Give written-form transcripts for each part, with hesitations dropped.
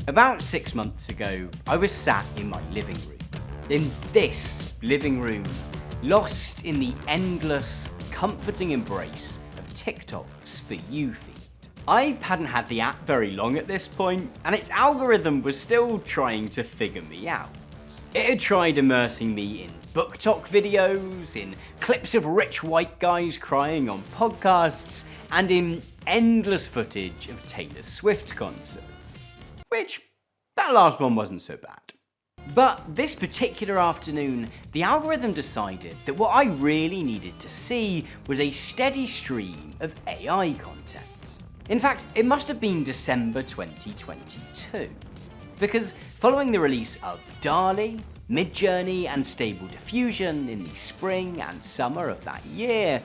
About 6 months ago, I was sat in my living room. In this living room, lost in the endless, comforting embrace of TikTok's For You feed. I hadn't had the app very long at this point, and its algorithm was still trying to figure me out. It had tried immersing me in book talk videos, in clips of rich white guys crying on podcasts, and in endless footage of Taylor Swift concerts. Which, that last one wasn't so bad. But this particular afternoon, the algorithm decided that what I really needed to see was a steady stream of AI content. In fact, it must have been December 2022. Because following the release of DALL-E, Midjourney and Stable Diffusion in the spring and summer of that year,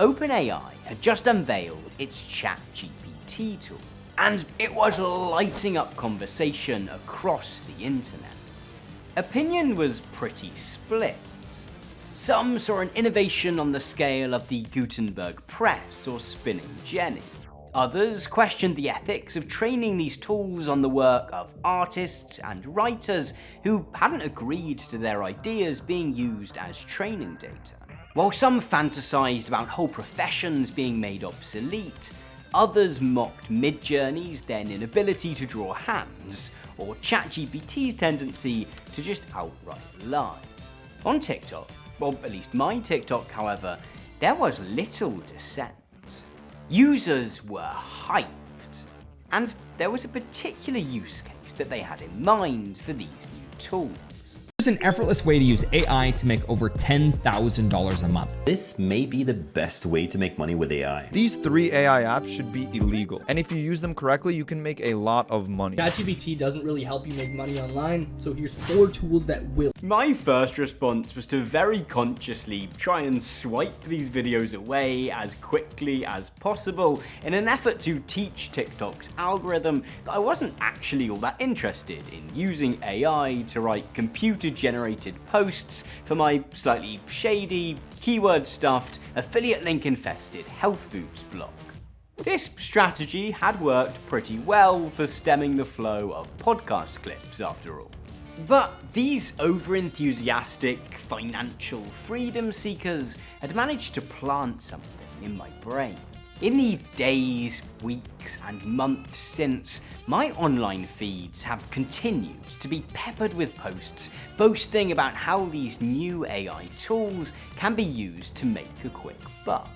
OpenAI had just unveiled its ChatGPT tool. And it was lighting up conversation across the internet. Opinion was pretty split. Some saw an innovation on the scale of the Gutenberg press or spinning jenny. Others questioned the ethics of training these tools on the work of artists and writers who hadn't agreed to their ideas being used as training data. While some fantasized about whole professions being made obsolete, others mocked Midjourney's then inability to draw hands, or ChatGPT's tendency to just outright lie. On TikTok, or at least my TikTok however, there was little dissent. Users were hyped, and there was a particular use case that they had in mind for these new tools. There's an effortless way to use AI to make over $10,000 a month. This may be the best way to make money with AI. These 3 AI apps should be illegal, and if you use them correctly, you can make a lot of money. ChatGPT doesn't really help you make money online, so here's 4 tools that will. My first response was to very consciously try and swipe these videos away as quickly as possible in an effort to teach TikTok's algorithm that I wasn't actually all that interested in using AI to write computer-generated posts for my slightly shady, keyword-stuffed, affiliate link-infested health foods blog. This strategy had worked pretty well for stemming the flow of podcast clips, after all. But these over-enthusiastic financial freedom seekers had managed to plant something in my brain. In the days, weeks, and months since, my online feeds have continued to be peppered with posts boasting about how these new AI tools can be used to make a quick buck.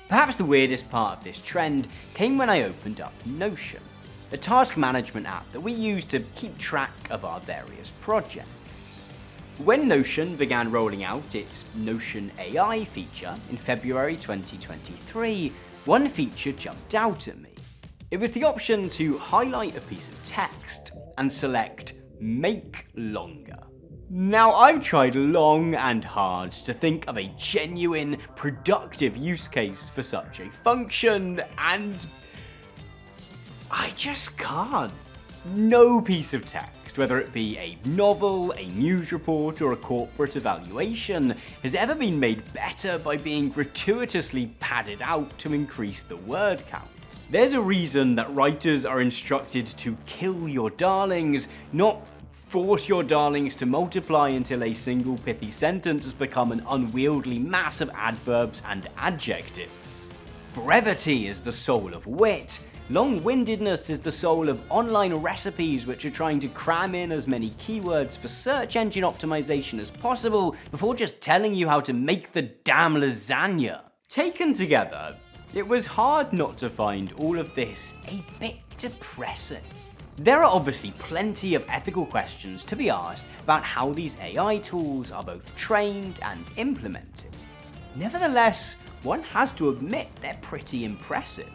Perhaps the weirdest part of this trend came when I opened up Notion, a task management app that we use to keep track of our various projects. When Notion began rolling out its Notion AI feature in February 2023, one feature jumped out at me. It was the option to highlight a piece of text and select Make Longer. Now, I've tried long and hard to think of a genuine, productive use case for such a function, and I just can't. No piece of text, whether it be a novel, a news report, or a corporate evaluation, has ever been made better by being gratuitously padded out to increase the word count. There's a reason that writers are instructed to kill your darlings, not force your darlings to multiply until a single pithy sentence has become an unwieldy mass of adverbs and adjectives. Brevity is the soul of wit. Long-windedness is the soul of online recipes which are trying to cram in as many keywords for search engine optimization as possible before just telling you how to make the damn lasagna. Taken together, it was hard not to find all of this a bit depressing. There are obviously plenty of ethical questions to be asked about how these AI tools are both trained and implemented. Nevertheless, one has to admit they're pretty impressive.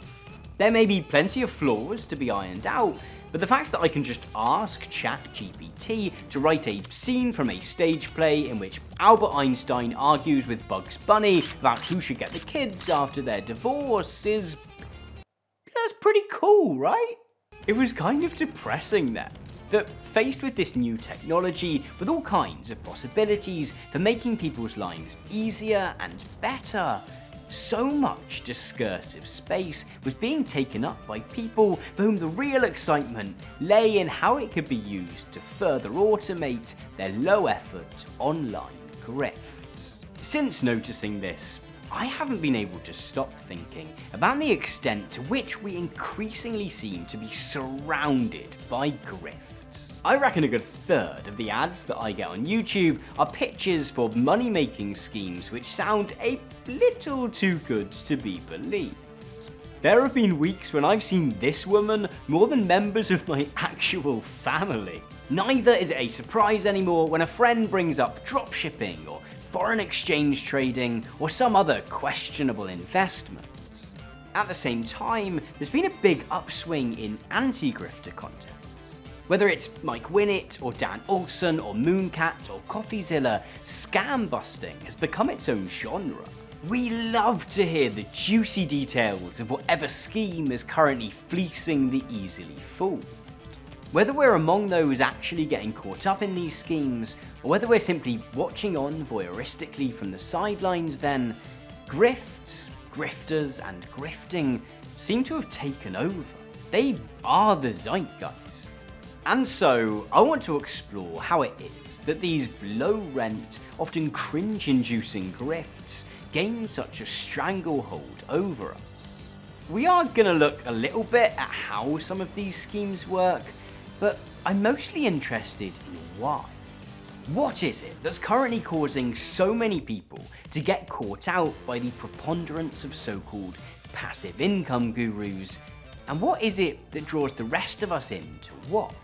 There may be plenty of flaws to be ironed out, but the fact that I can just ask ChatGPT to write a scene from a stage play in which Albert Einstein argues with Bugs Bunny about who should get the kids after their divorce that's pretty cool, right? It was kind of depressing then, that faced with this new technology with all kinds of possibilities for making people's lives easier and better, so much discursive space was being taken up by people for whom the real excitement lay in how it could be used to further automate their low-effort online grifts. Since noticing this, I haven't been able to stop thinking about the extent to which we increasingly seem to be surrounded by grifts. I reckon a good third of the ads that I get on YouTube are pitches for money-making schemes which sound a little too good to be believed. There have been weeks when I've seen this woman more than members of my actual family. Neither is it a surprise anymore when a friend brings up dropshipping or foreign exchange trading or some other questionable investments. At the same time, there's been a big upswing in anti-grifter content. Whether it's Mike Winnet or Dan Olson or Münecat or Coffeezilla, scam busting has become its own genre. We love to hear the juicy details of whatever scheme is currently fleecing the easily fooled. Whether we're among those actually getting caught up in these schemes, or whether we're simply watching on voyeuristically from the sidelines, then grifts, grifters, and grifting seem to have taken over. They are the zeitgeist. And so, I want to explore how it is that these low-rent, often cringe-inducing grifts gain such a stranglehold over us. We are gonna look a little bit at how some of these schemes work, but I'm mostly interested in why. What is it that's currently causing so many people to get caught out by the preponderance of so-called passive income gurus, and what is it that draws the rest of us in to watch?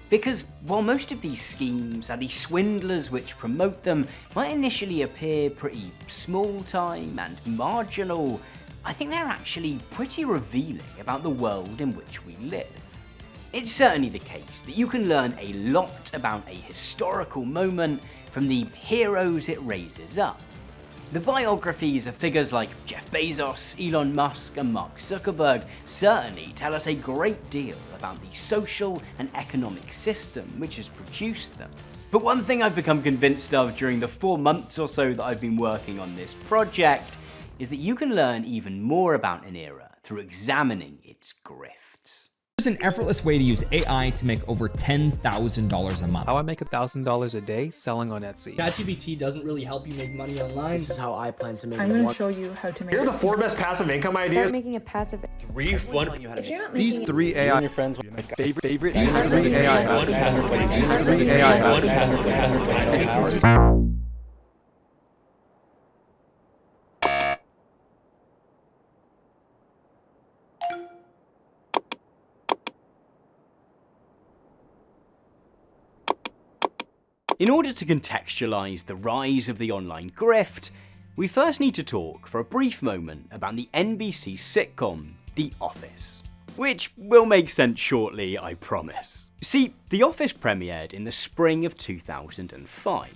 Because while most of these schemes and the swindlers which promote them might initially appear pretty small-time and marginal, I think they're actually pretty revealing about the world in which we live. It's certainly the case that you can learn a lot about a historical moment from the heroes it raises up. The biographies of figures like Jeff Bezos, Elon Musk, and Mark Zuckerberg certainly tell us a great deal about the social and economic system which has produced them. But one thing I've become convinced of during the 4 months or so that I've been working on this project is that you can learn even more about an era through examining its grifts. There's an effortless way to use AI to make over $10,000 a month. How I make $1,000 a day selling on Etsy. ChatGPT doesn't really help you make money online. This is how I plan to make I'm going to show you how to make Here are the 4 best passive income ideas. Start making a passive. 3 fun. If you're not These making three AI your friends. These three AI In order to contextualize the rise of the online grift, we first need to talk for a brief moment about the NBC sitcom The Office, which will make sense shortly, I promise. See, The Office premiered in the spring of 2005,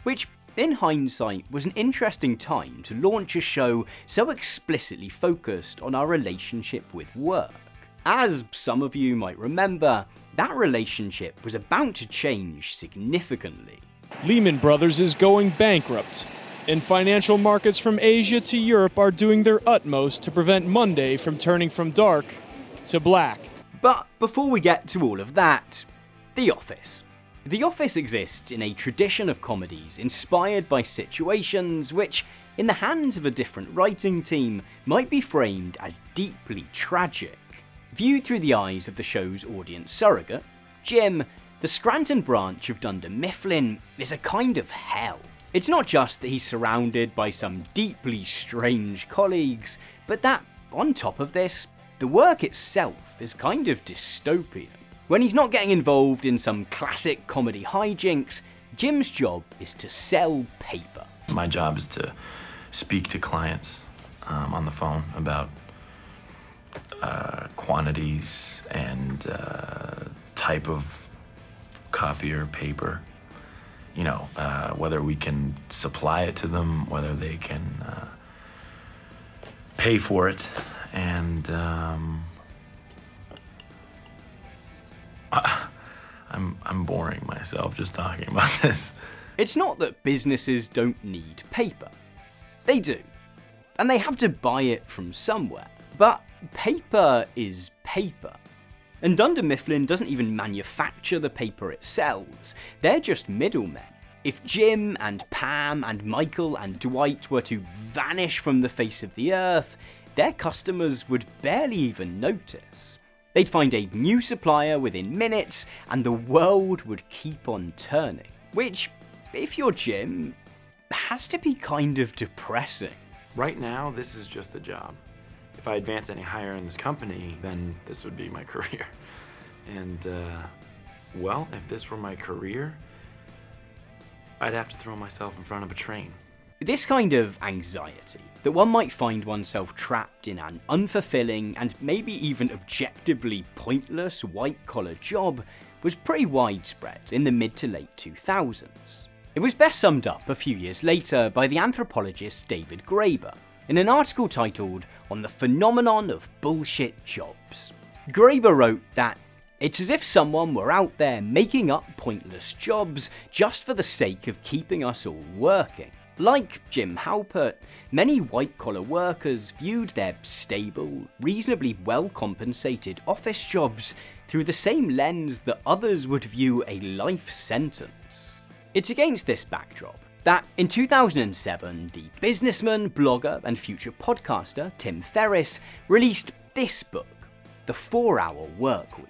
which in hindsight was an interesting time to launch a show so explicitly focused on our relationship with work. As some of you might remember, that relationship was about to change significantly. Lehman Brothers is going bankrupt, and financial markets from Asia to Europe are doing their utmost to prevent Monday from turning from dark to black. But before we get to all of that, The Office. The Office exists in a tradition of comedies inspired by situations which, in the hands of a different writing team, might be framed as deeply tragic. Viewed through the eyes of the show's audience surrogate, Jim, the Scranton branch of Dunder Mifflin, is a kind of hell. It's not just that he's surrounded by some deeply strange colleagues, but that, on top of this, the work itself is kind of dystopian. When he's not getting involved in some classic comedy hijinks, Jim's job is to sell paper. My job is to speak to clients on the phone about quantities and type of copy or paper, you know, whether we can supply it to them, whether they can pay for it, and I'm boring myself just talking about this. It's not that businesses don't need paper. They do. and they have to buy it from somewhere. But paper is paper. And Dunder Mifflin doesn't even manufacture the paper it sells, they're just middlemen. If Jim and Pam and Michael and Dwight were to vanish from the face of the earth, their customers would barely even notice. They'd find a new supplier within minutes, and the world would keep on turning. Which, if you're Jim, has to be kind of depressing. Right now, this is just a job. If I advance any higher in this company, then this would be my career. And, well, if this were my career, I'd have to throw myself in front of a train. This kind of anxiety, that one might find oneself trapped in an unfulfilling and maybe even objectively pointless white-collar job, was pretty widespread in the mid to late 2000s. It was best summed up a few years later by the anthropologist David Graeber in an article titled "On the Phenomenon of Bullshit Jobs." Graeber wrote that it's as if someone were out there making up pointless jobs just for the sake of keeping us all working. Like Jim Halpert, many white-collar workers viewed their stable, reasonably well-compensated office jobs through the same lens that others would view a life sentence. It's against this backdrop that in 2007, the businessman, blogger, and future podcaster Tim Ferriss released this book, The 4-Hour Workweek.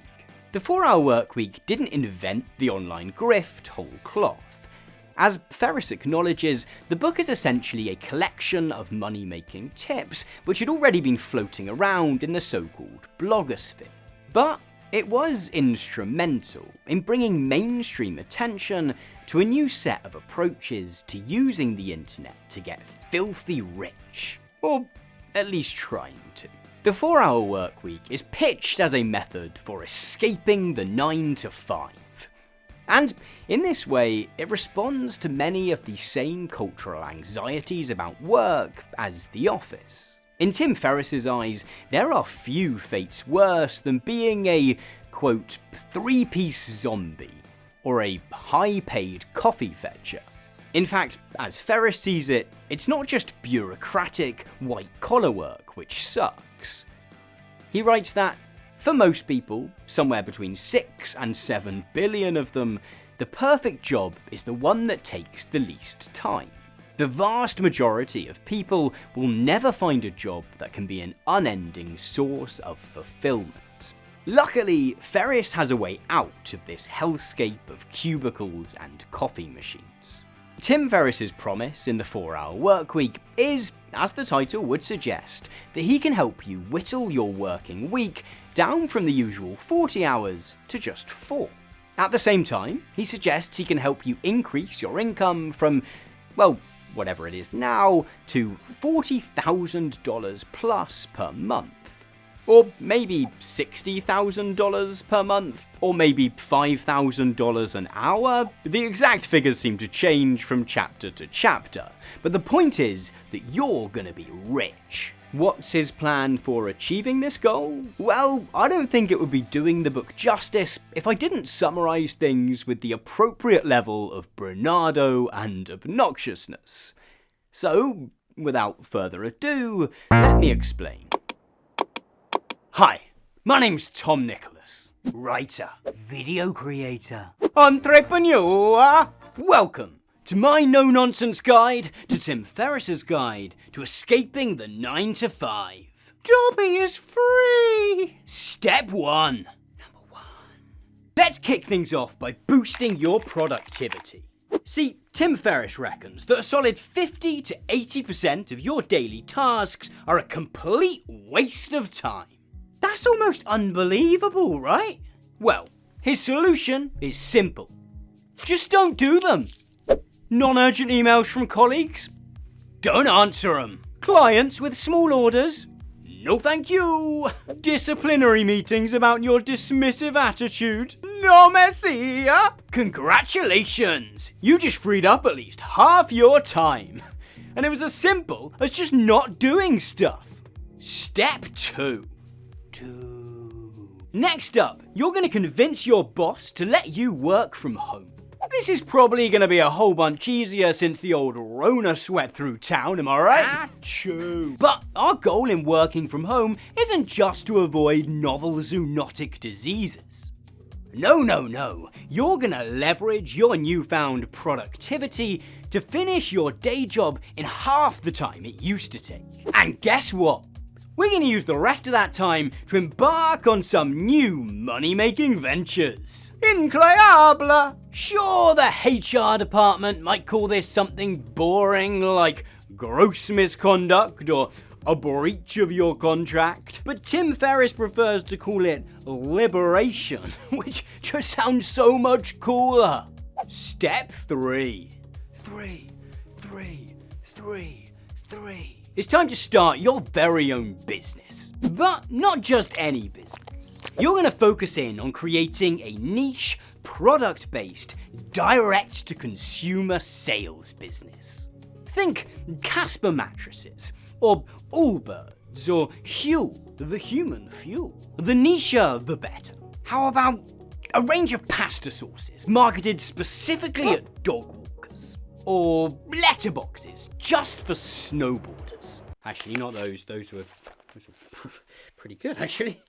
The 4-Hour Workweek didn't invent the online grift whole cloth. As Ferriss acknowledges, the book is essentially a collection of money-making tips which had already been floating around in the so-called blogosphere. But it was instrumental in bringing mainstream attention to a new set of approaches to using the internet to get filthy rich. Or at least trying to. The 4-Hour Workweek is pitched as a method for escaping the 9 to 5. And in this way, it responds to many of the same cultural anxieties about work as The Office. In Tim Ferriss's eyes, there are few fates worse than being a, quote, 3-piece zombie, or a high-paid coffee fetcher. In fact, as Ferriss sees it, it's not just bureaucratic, white-collar work which sucks. He writes that, for most people, somewhere between 6 and 7 billion of them, the perfect job is the one that takes the least time. The vast majority of people will never find a job that can be an unending source of fulfillment. Luckily, Ferriss has a way out of this hellscape of cubicles and coffee machines. Tim Ferriss's promise in the 4-Hour Workweek is, as the title would suggest, that he can help you whittle your working week down from the usual 40 hours to just 4. At the same time, he suggests he can help you increase your income from, well, whatever it is now, to $40,000 plus per month. Or maybe $60,000 per month, or maybe $5,000 an hour. The exact figures seem to change from chapter to chapter, but the point is that you're gonna be rich. What's his plan for achieving this goal? Well, I don't think it would be doing the book justice if I didn't summarize things with the appropriate level of bravado and obnoxiousness. So, without further ado, let me explain. Hi, my name's Tom Nicholas, writer, video creator, entrepreneur. Welcome to my no-nonsense guide to Tim Ferriss's guide to escaping the 9 to 5. Dobby is free! Step 1. Number 1. Let's kick things off by boosting your productivity. See, Tim Ferriss reckons that a solid 50 to 80% of your daily tasks are a complete waste of time. That's almost unbelievable, right? Well, his solution is simple. Just don't do them. Non-urgent emails from colleagues? Don't answer them. Clients with small orders? No thank you. Disciplinary meetings about your dismissive attitude? No merci. Congratulations. You just freed up at least half your time. And it was as simple as just not doing stuff. Step 2. Next up, you're going to convince your boss to let you work from home. This is probably going to be a whole bunch easier since the old Rona swept through town, am I right? Achoo! But our goal in working from home isn't just to avoid novel zoonotic diseases. No. You're gonna leverage your newfound productivity to finish your day job in half the time it used to take. And guess what? We're gonna use the rest of that time to embark on some new money-making ventures. Incroyable! Sure, the HR department might call this something boring like gross misconduct or a breach of your contract, but Tim Ferriss prefers to call it liberation, which just sounds so much cooler. Step 3. It's time to start your very own business. But not just any business. You're going to focus in on creating a niche, product-based, direct-to-consumer sales business. Think Casper mattresses, or Allbirds, or Huel, the human fuel. The nicher, the better. How about a range of pasta sauces marketed specifically at dog walkers? Or letterboxes just for snowboarders? Actually, not those. Those were pretty good, actually.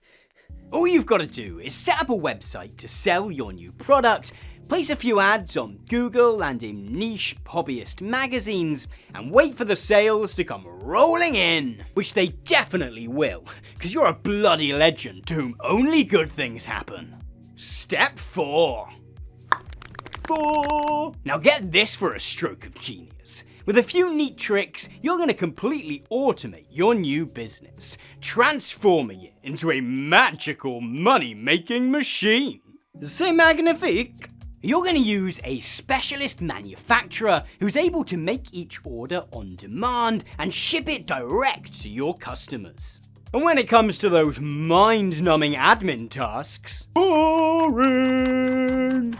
All you've got to do is set up a website to sell your new product, place a few ads on Google and in niche hobbyist magazines, and wait for the sales to come rolling in. Which they definitely will, because you're a bloody legend to whom only good things happen. Step 4. Now get this for a stroke of genius. With a few neat tricks, you're going to completely automate your new business, transforming it into a magical money-making machine. C'est magnifique! You're going to use a specialist manufacturer who's able to make each order on demand and ship it direct to your customers. And when it comes to those mind-numbing admin tasks, boring!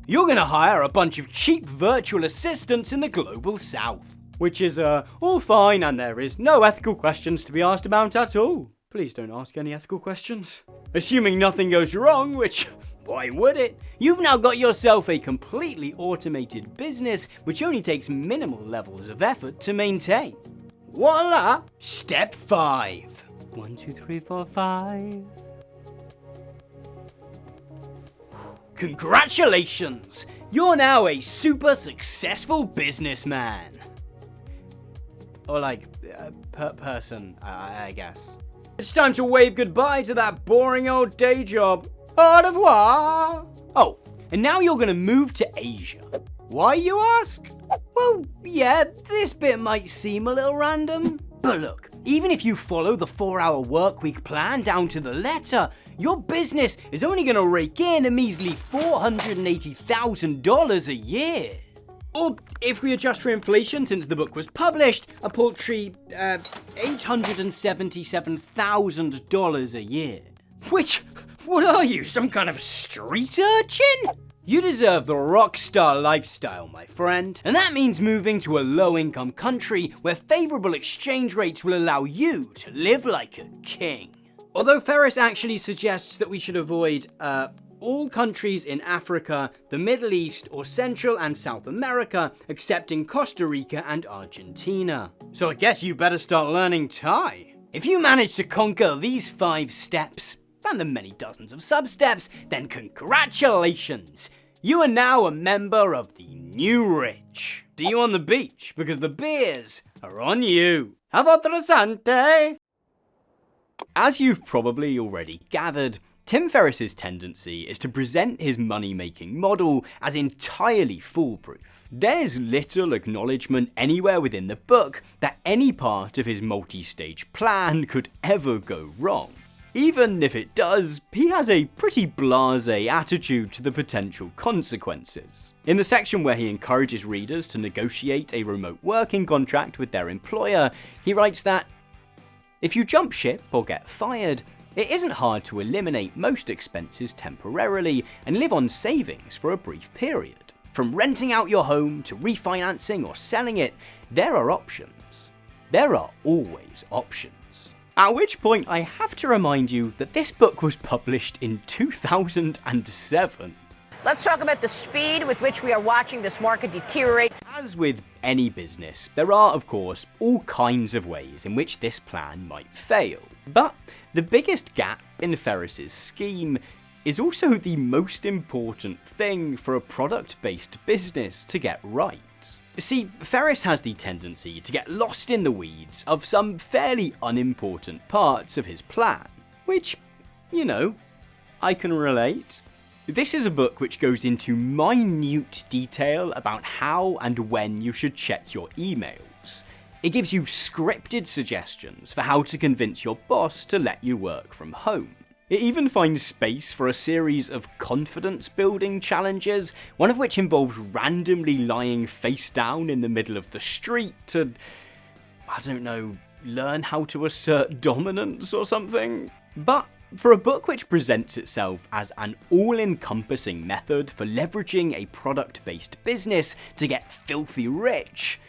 You're going to hire a bunch of cheap virtual assistants in the global south. Which is all fine, and there is no ethical questions to be asked about at all. Please don't ask any ethical questions. Assuming nothing goes wrong, which, why would it? You've now got yourself a completely automated business which only takes minimal levels of effort to maintain. Voila! Step 5. 1, 2, 3, 4, 5. Congratulations! You're now a super successful businessman. Or like, person, I guess. It's time to wave goodbye to that boring old day job. Au revoir! Oh, and now you're gonna move to Asia. Why, you ask? Well, yeah, this bit might seem a little random. But look, even if you follow the 4-hour workweek plan down to the letter, your business is only going to rake in a measly $480,000 a year. Or, if we adjust for inflation since the book was published, a paltry $877,000 a year. Which, what are you, some kind of street urchin? You deserve the rockstar lifestyle, my friend. And that means moving to a low-income country where favorable exchange rates will allow you to live like a king. Although Ferriss actually suggests that we should avoid all countries in Africa, the Middle East, or Central and South America, excepting Costa Rica and Argentina. So I guess you better start learning Thai. If you manage to conquer these 5 steps, and the many dozens of sub-steps, then congratulations! You are now a member of the new rich. See you on the beach, because the beers are on you. Have interessante! As you've probably already gathered, Tim Ferriss's tendency is to present his money-making model as entirely foolproof. There's little acknowledgement anywhere within the book that any part of his multi-stage plan could ever go wrong. Even if it does, he has a pretty blasé attitude to the potential consequences. In the section where he encourages readers to negotiate a remote working contract with their employer, he writes that, if you jump ship or get fired, it isn't hard to eliminate most expenses temporarily and live on savings for a brief period. From renting out your home to refinancing or selling it, there are options. There are always options. At which point I have to remind you that this book was published in 2007. Let's talk about the speed with which we are watching this market deteriorate. As with any business, there are, of course, all kinds of ways in which this plan might fail. But the biggest gap in Ferris's scheme is also the most important thing for a product-based business to get right. See, Ferris has the tendency to get lost in the weeds of some fairly unimportant parts of his plan, which, you know, I can relate. This is a book which goes into minute detail about how and when you should check your emails. It gives you scripted suggestions for how to convince your boss to let you work from home. It even finds space for a series of confidence-building challenges, one of which involves randomly lying face down in the middle of the street to, I don't know, learn how to assert dominance or something. But for a book which presents itself as an all-encompassing method for leveraging a product-based business to get filthy rich,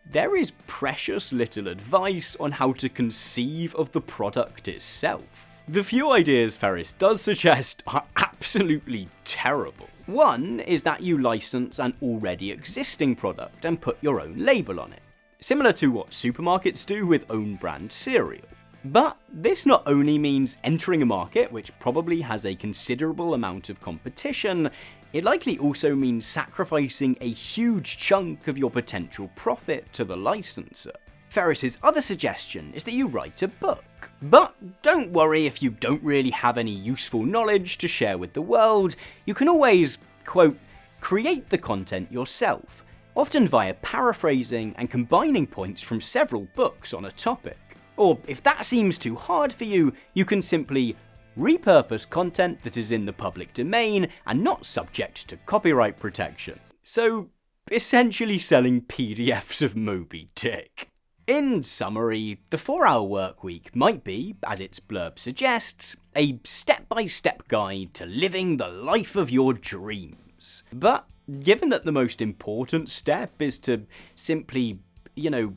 there is precious little advice on how to conceive of the product itself. The few ideas Ferris does suggest are absolutely terrible. One is that you license an already existing product and put your own label on it, similar to what supermarkets do with own brand cereal. But this not only means entering a market which probably has a considerable amount of competition, it likely also means sacrificing a huge chunk of your potential profit to the licensor. Ferris's other suggestion is that you write a book. But don't worry if you don't really have any useful knowledge to share with the world. You can always, quote, create the content yourself, often via paraphrasing and combining points from several books on a topic. Or if that seems too hard for you, you can simply repurpose content that is in the public domain and not subject to copyright protection. So, essentially selling PDFs of Moby Dick. In summary, the 4-hour workweek might be, as its blurb suggests, a step-by-step guide to living the life of your dreams. But given that the most important step is to simply,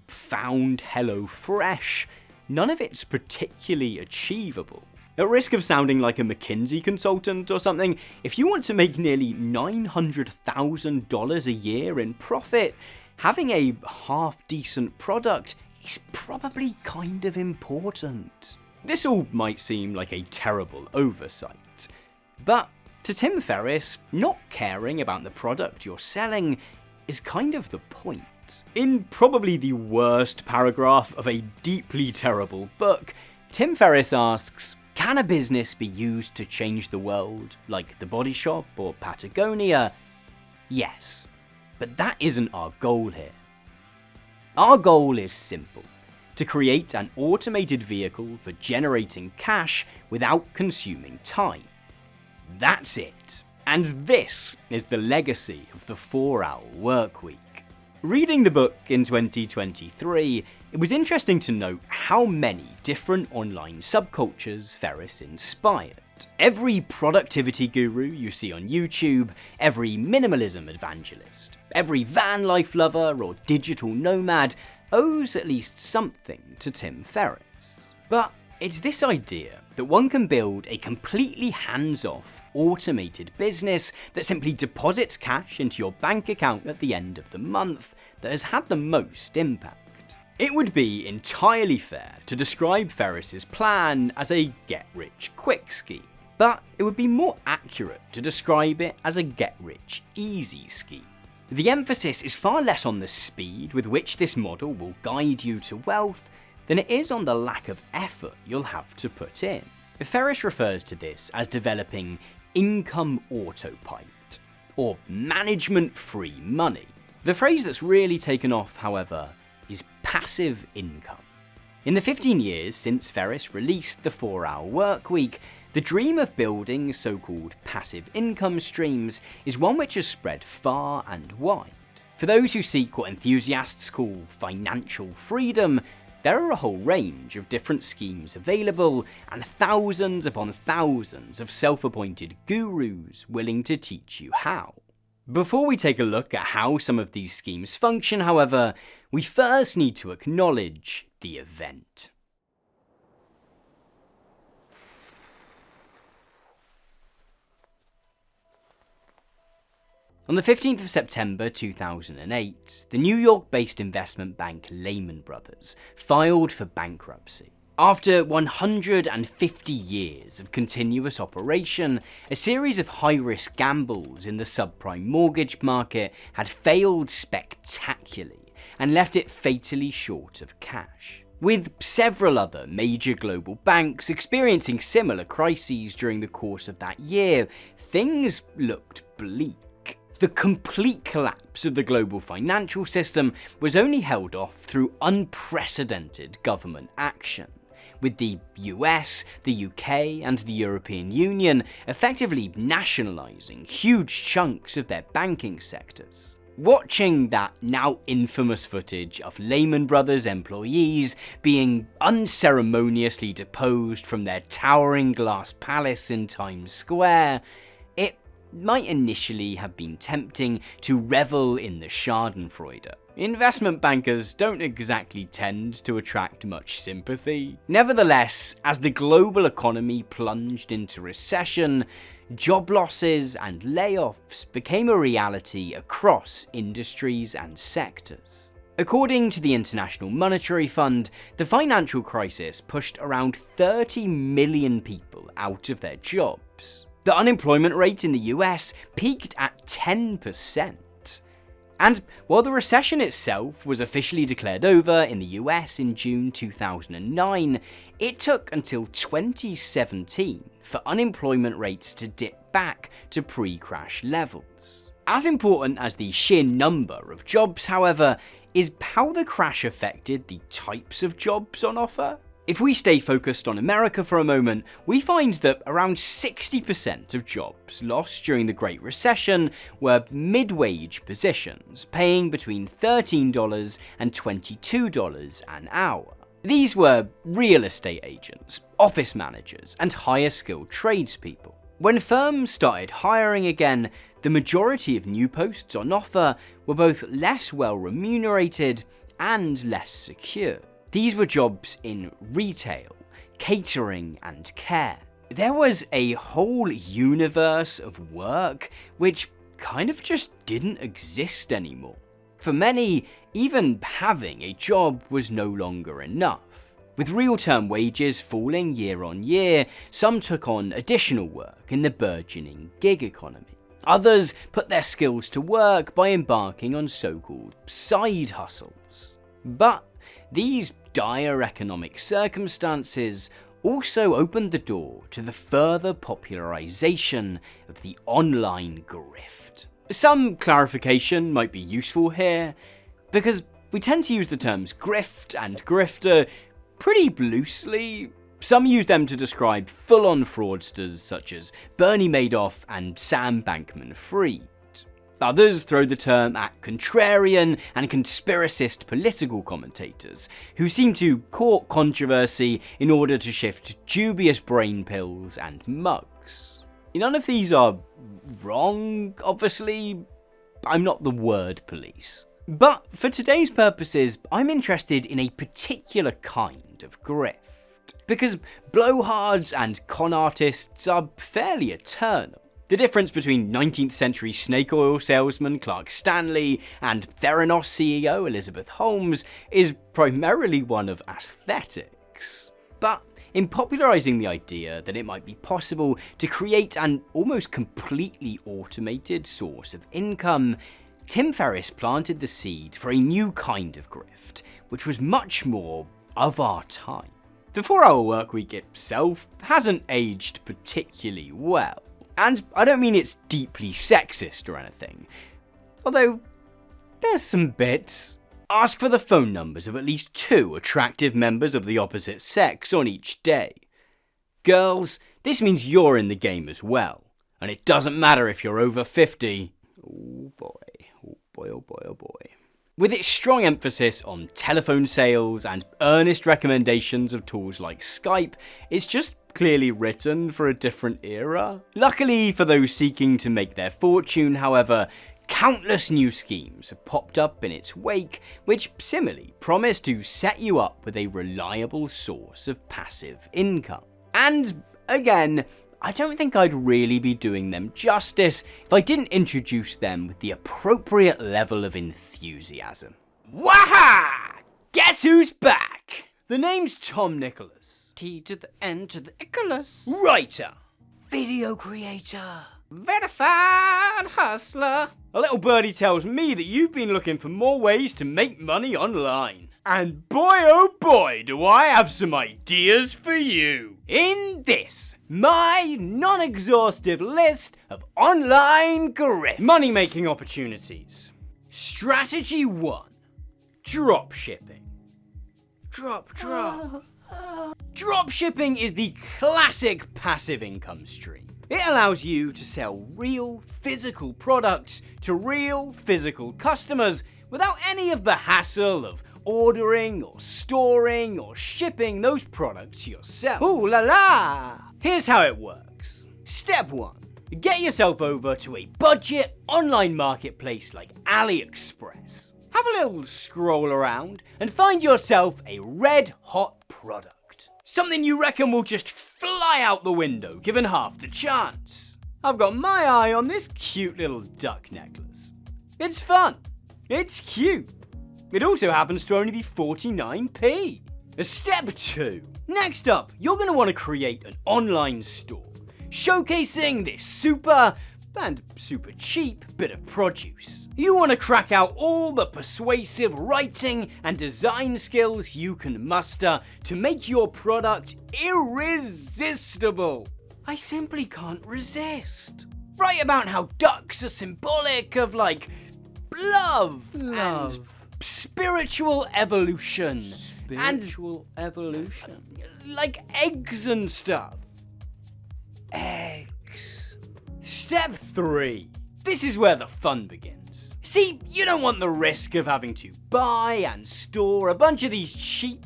found HelloFresh, none of it's particularly achievable. At risk of sounding like a McKinsey consultant or something, if you want to make nearly $900,000 a year in profit, having a half-decent product is probably kind of important. This all might seem like a terrible oversight, but to Tim Ferriss, not caring about the product you're selling is kind of the point. In probably the worst paragraph of a deeply terrible book, Tim Ferriss asks, can a business be used to change the world, like The Body Shop or Patagonia? Yes. But that isn't our goal here. Our goal is simple: to create an automated vehicle for generating cash without consuming time. That's it. And this is the legacy of the 4-hour workweek. Reading the book in 2023, it was interesting to note how many different online subcultures Ferriss inspired. Every productivity guru you see on YouTube, every minimalism evangelist, every van life lover or digital nomad owes at least something to Tim Ferriss. But it's this idea that one can build a completely hands-off, automated business that simply deposits cash into your bank account at the end of the month that has had the most impact. It would be entirely fair to describe Ferriss's plan as a get-rich-quick scheme, but it would be more accurate to describe it as a get-rich-easy scheme. The emphasis is far less on the speed with which this model will guide you to wealth than it is on the lack of effort you'll have to put in. Ferriss refers to this as developing income autopilot, or management-free money. The phrase that's really taken off, however, is passive income. In the 15 years since Ferriss released the 4-hour workweek, the dream of building so-called passive income streams is one which has spread far and wide. For those who seek what enthusiasts call financial freedom, there are a whole range of different schemes available, and thousands upon thousands of self-appointed gurus willing to teach you how. Before we take a look at how some of these schemes function, however, we first need to acknowledge the event. On the 15th of September 2008, the New York-based investment bank Lehman Brothers filed for bankruptcy. After 150 years of continuous operation, a series of high-risk gambles in the subprime mortgage market had failed spectacularly and left it fatally short of cash. With several other major global banks experiencing similar crises during the course of that year, things looked bleak. The complete collapse of the global financial system was only held off through unprecedented government action, with the US, the UK, and the European Union effectively nationalising huge chunks of their banking sectors. Watching that now infamous footage of Lehman Brothers employees being unceremoniously deposed from their towering glass palace in Times Square, it might initially have been tempting to revel in the schadenfreude. Investment bankers don't exactly tend to attract much sympathy. Nevertheless, as the global economy plunged into recession, job losses and layoffs became a reality across industries and sectors. According to the International Monetary Fund, the financial crisis pushed around 30 million people out of their jobs. The unemployment rate in the US peaked at 10%. And while the recession itself was officially declared over in the US in June 2009, it took until 2017 for unemployment rates to dip back to pre-crash levels. As important as the sheer number of jobs, however, is how the crash affected the types of jobs on offer. If we stay focused on America for a moment, we find that around 60% of jobs lost during the Great Recession were mid-wage positions, paying between $13 and $22 an hour. These were real estate agents, office managers, and higher-skilled tradespeople. When firms started hiring again, the majority of new posts on offer were both less well remunerated and less secure. These were jobs in retail, catering, and care. There was a whole universe of work which kind of just didn't exist anymore. For many, even having a job was no longer enough. With real-term wages falling year on year, some took on additional work in the burgeoning gig economy. Others put their skills to work by embarking on so-called side hustles. But these dire economic circumstances also opened the door to the further popularization of the online grift. Some clarification might be useful here, because we tend to use the terms grift and grifter pretty loosely. Some use them to describe full-on fraudsters such as Bernie Madoff and Sam Bankman-Fried. Others throw the term at contrarian and conspiracist political commentators, who seem to court controversy in order to shift dubious brain pills and mugs. None of these are wrong, obviously. I'm not the word police. But for today's purposes, I'm interested in a particular kind of grift. Because blowhards and con artists are fairly eternal. The difference between 19th century snake oil salesman Clark Stanley and Theranos CEO Elizabeth Holmes is primarily one of aesthetics. But in popularizing the idea that it might be possible to create an almost completely automated source of income, Tim Ferriss planted the seed for a new kind of grift, which was much more of our time. The 4-hour workweek itself hasn't aged particularly well. And I don't mean it's deeply sexist or anything, although there's some bits. Ask for the phone numbers of at least 2 attractive members of the opposite sex on each day. Girls, this means you're in the game as well, and it doesn't matter if you're over 50. Oh boy, oh boy, oh boy, oh boy. With its strong emphasis on telephone sales and earnest recommendations of tools like Skype, it's just clearly written for a different era. Luckily for those seeking to make their fortune, however, countless new schemes have popped up in its wake, which similarly promise to set you up with a reliable source of passive income. And again, I don't think I'd really be doing them justice if I didn't introduce them with the appropriate level of enthusiasm. Waha! Guess who's back? The name's Tom Nicholas. T to the N to the Nicholas. Writer. Video creator. Verified hustler. A little birdie tells me that you've been looking for more ways to make money online. And boy oh boy do I have some ideas for you. In this, my non-exhaustive list of online grifts. Money-making opportunities. Strategy 1. Drop shipping. Drop. Drop shipping is the classic passive income stream. It allows you to sell real physical products to real physical customers without any of the hassle of ordering or storing or shipping those products yourself. Ooh la la! Here's how it works. Step 1. Get yourself over to a budget online marketplace like AliExpress. Have a little scroll around and find yourself a red hot product. Something you reckon will just fly out the window given half the chance. I've got my eye on this cute little duck necklace. It's fun. It's cute. It also happens to only be 49p. Step 2. Next up, you're going to want to create an online store, showcasing this super cheap bit of produce. You want to crack out all the persuasive writing and design skills you can muster to make your product irresistible. I simply can't resist. Write about how ducks are symbolic of, like, love. And spiritual evolution. Evolution. Like eggs and stuff. Eggs. Step 3. This is where the fun begins. See, you don't want the risk of having to buy and store a bunch of these cheap,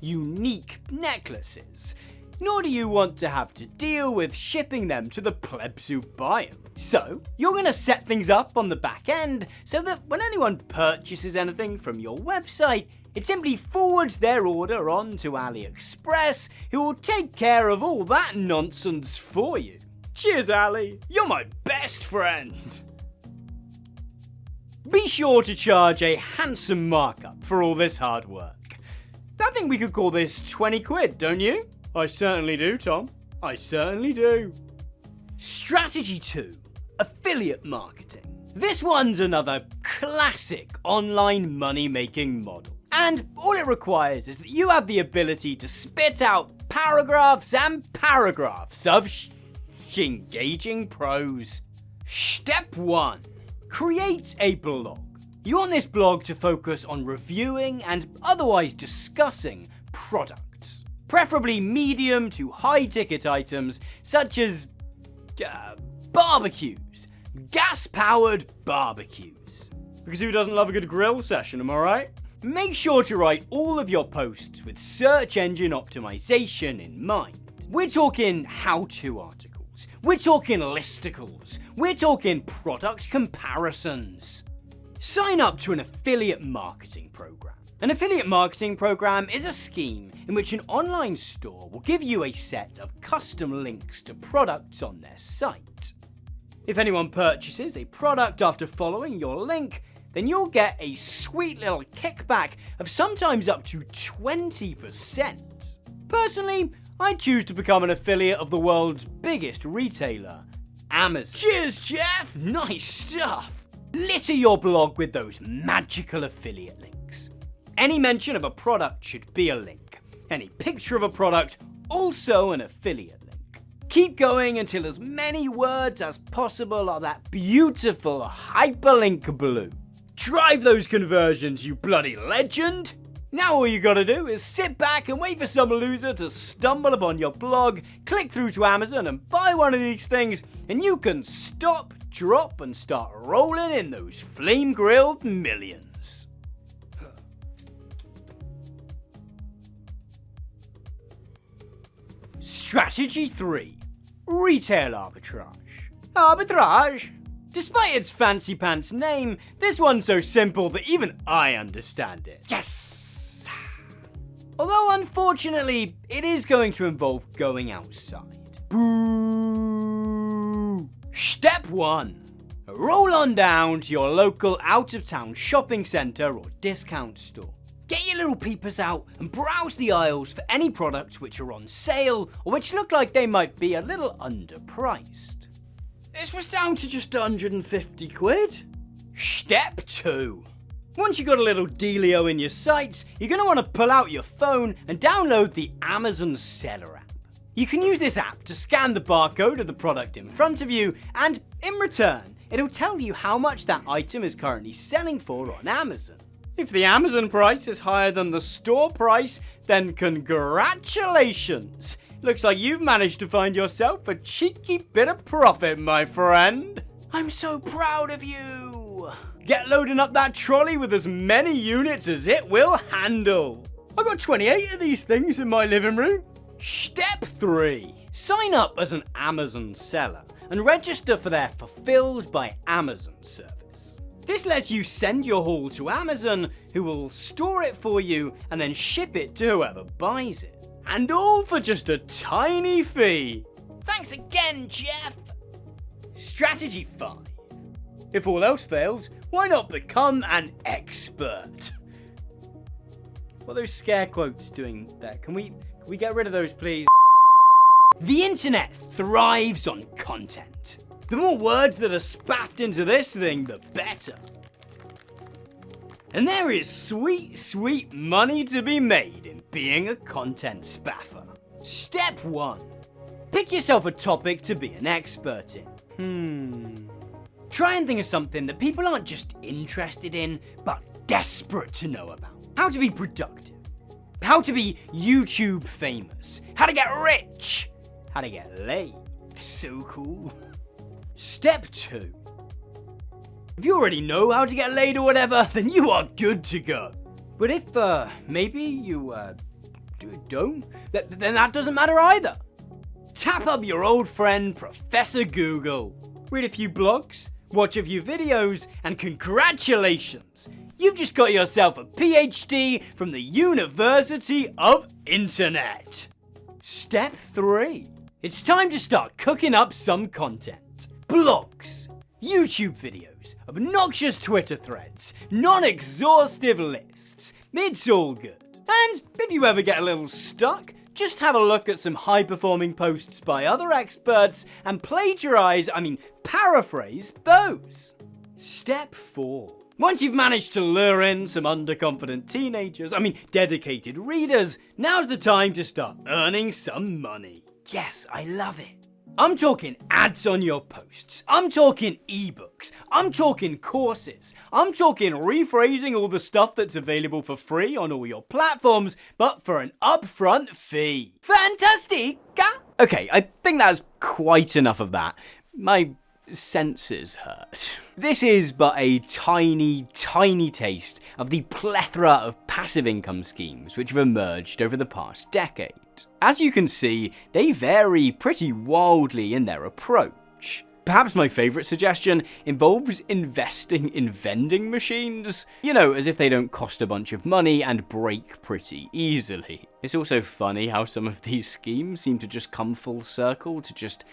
unique necklaces. Nor do you want to have to deal with shipping them to the plebs who buy them. So, you're going to set things up on the back end so that when anyone purchases anything from your website, it simply forwards their order on to AliExpress, who will take care of all that nonsense for you. Cheers, Ali. You're my best friend. Be sure to charge a handsome markup for all this hard work. I think we could call this 20 quid, don't you? I certainly do, Tom. I certainly do. Strategy 2. Affiliate marketing. This one's another classic online money-making model. And all it requires is that you have the ability to spit out paragraphs and paragraphs of engaging prose. Step 1. Create a blog. You want this blog to focus on reviewing and otherwise discussing products. Preferably medium to high ticket items such as barbecues. Gas-powered barbecues. Because who doesn't love a good grill session, am I right? Make sure to write all of your posts with search engine optimization in mind. We're talking how-to articles. We're talking listicles. We're talking product comparisons. Sign up to an affiliate marketing program. An affiliate marketing program is a scheme in which an online store will give you a set of custom links to products on their site. If anyone purchases a product after following your link, then you'll get a sweet little kickback of sometimes up to 20%. Personally, I choose to become an affiliate of the world's biggest retailer, Amazon. Cheers, Jeff! Nice stuff! Litter your blog with those magical affiliate links. Any mention of a product should be a link. Any picture of a product, also an affiliate link. Keep going until as many words as possible are that beautiful hyperlink blue. Drive those conversions, you bloody legend! Now all you gotta do is sit back and wait for some loser to stumble upon your blog, click through to Amazon and buy one of these things, and you can stop, drop, and start rolling in those flame-grilled millions. Strategy 3. Retail arbitrage. Arbitrage? Despite its fancy pants name, this one's so simple that even I understand it. Yes! Although unfortunately, it is going to involve going outside. Boo! Step 1. Roll on down to your local out-of-town shopping centre or discount store. Get your little peepers out and browse the aisles for any products which are on sale or which look like they might be a little underpriced. This was down to just 150 quid. Step 2. Once you've got a little dealio in your sights, you're going to want to pull out your phone and download the Amazon Seller app. You can use this app to scan the barcode of the product in front of you, and in return, it'll tell you how much that item is currently selling for on Amazon. If the Amazon price is higher than the store price, then congratulations! Looks like you've managed to find yourself a cheeky bit of profit, my friend. I'm so proud of you! Get loading up that trolley with as many units as it will handle. I've got 28 of these things in my living room. Step 3. Sign up as an Amazon seller and register for their Fulfilled by Amazon service. This lets you send your haul to Amazon, who will store it for you and then ship it to whoever buys it. And all for just a tiny fee. Thanks again, Jeff. Strategy 5. If all else fails, why not become an expert? What are those scare quotes doing there? Can we get rid of those, please? The internet thrives on content. The more words that are spaffed into this thing, the better. And there is sweet, sweet money to be made in being a content spaffer. Step 1. Pick yourself a topic to be an expert in. Try and think of something that people aren't just interested in, but desperate to know about. How to be productive. How to be YouTube famous. How to get rich. How to get laid. So cool. Step 2. If you already know how to get laid or whatever, then you are good to go. But if maybe you don't, then that doesn't matter either. Tap up your old friend Professor Google. Read a few blogs, watch a few videos, and congratulations! You've just got yourself a PhD from the University of Internet. Step 3. It's time to start cooking up some content. Blogs, YouTube videos, obnoxious Twitter threads, non-exhaustive lists. It's all good. And if you ever get a little stuck, just have a look at some high-performing posts by other experts and paraphrase those. Step 4. Once you've managed to lure in some underconfident teenagers, dedicated readers, now's the time to start earning some money. Yes, I love it. I'm talking ads on your posts. I'm talking ebooks. I'm talking courses. I'm talking rephrasing all the stuff that's available for free on all your platforms, but for an upfront fee. Fantastica! Okay, I think that's quite enough of that. My senses hurt. This is but a tiny, tiny taste of the plethora of passive income schemes which have emerged over the past decade. As you can see, they vary pretty wildly in their approach. Perhaps my favourite suggestion involves investing in vending machines. As if they don't cost a bunch of money and break pretty easily. It's also funny how some of these schemes seem to just come full circle to just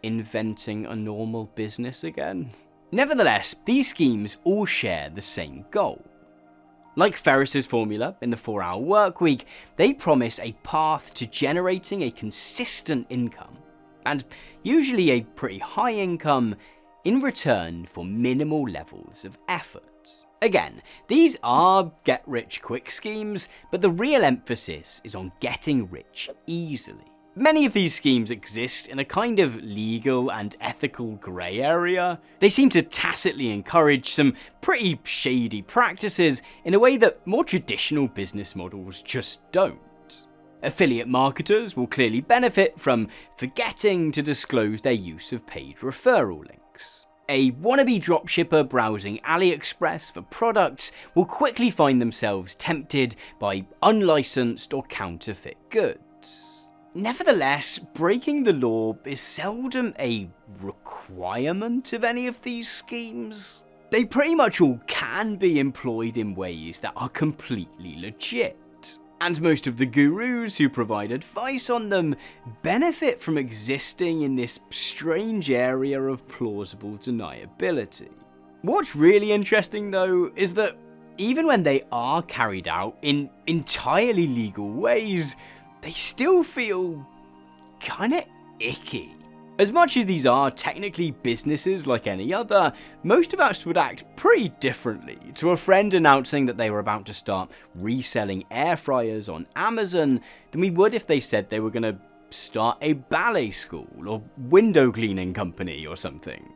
inventing a normal business again. Nevertheless, these schemes all share the same goal. Like Ferris's formula in the 4-hour workweek, they promise a path to generating a consistent income, and usually a pretty high income, in return for minimal levels of effort. Again, these are get-rich-quick schemes, but the real emphasis is on getting rich easily. Many of these schemes exist in a kind of legal and ethical grey area. They seem to tacitly encourage some pretty shady practices in a way that more traditional business models just don't. Affiliate marketers will clearly benefit from forgetting to disclose their use of paid referral links. A wannabe dropshipper browsing AliExpress for products will quickly find themselves tempted by unlicensed or counterfeit goods. Nevertheless, breaking the law is seldom a requirement of any of these schemes. They pretty much all can be employed in ways that are completely legit. and most of the gurus who provide advice on them benefit from existing in this strange area of plausible deniability. What's really interesting though is that even when they are carried out in entirely legal ways, they still feel kinda icky. As much as these are technically businesses like any other, most of us would act pretty differently to a friend announcing that they were about to start reselling air fryers on Amazon than we would if they said they were going to start a ballet school or window cleaning company or something.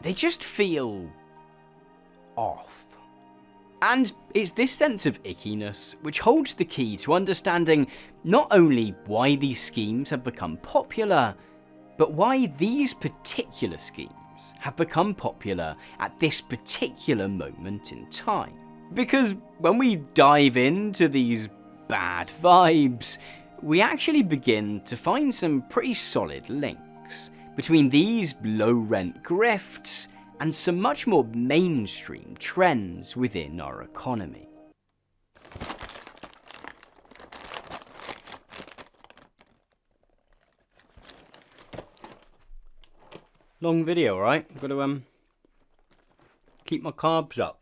They just feel off. And it's this sense of ickiness which holds the key to understanding not only why these schemes have become popular, but why these particular schemes have become popular at this particular moment in time. Because when we dive into these bad vibes, we actually begin to find some pretty solid links between these low-rent grifts and some much more mainstream trends within our economy. Long video, right? I've got to keep my carbs up.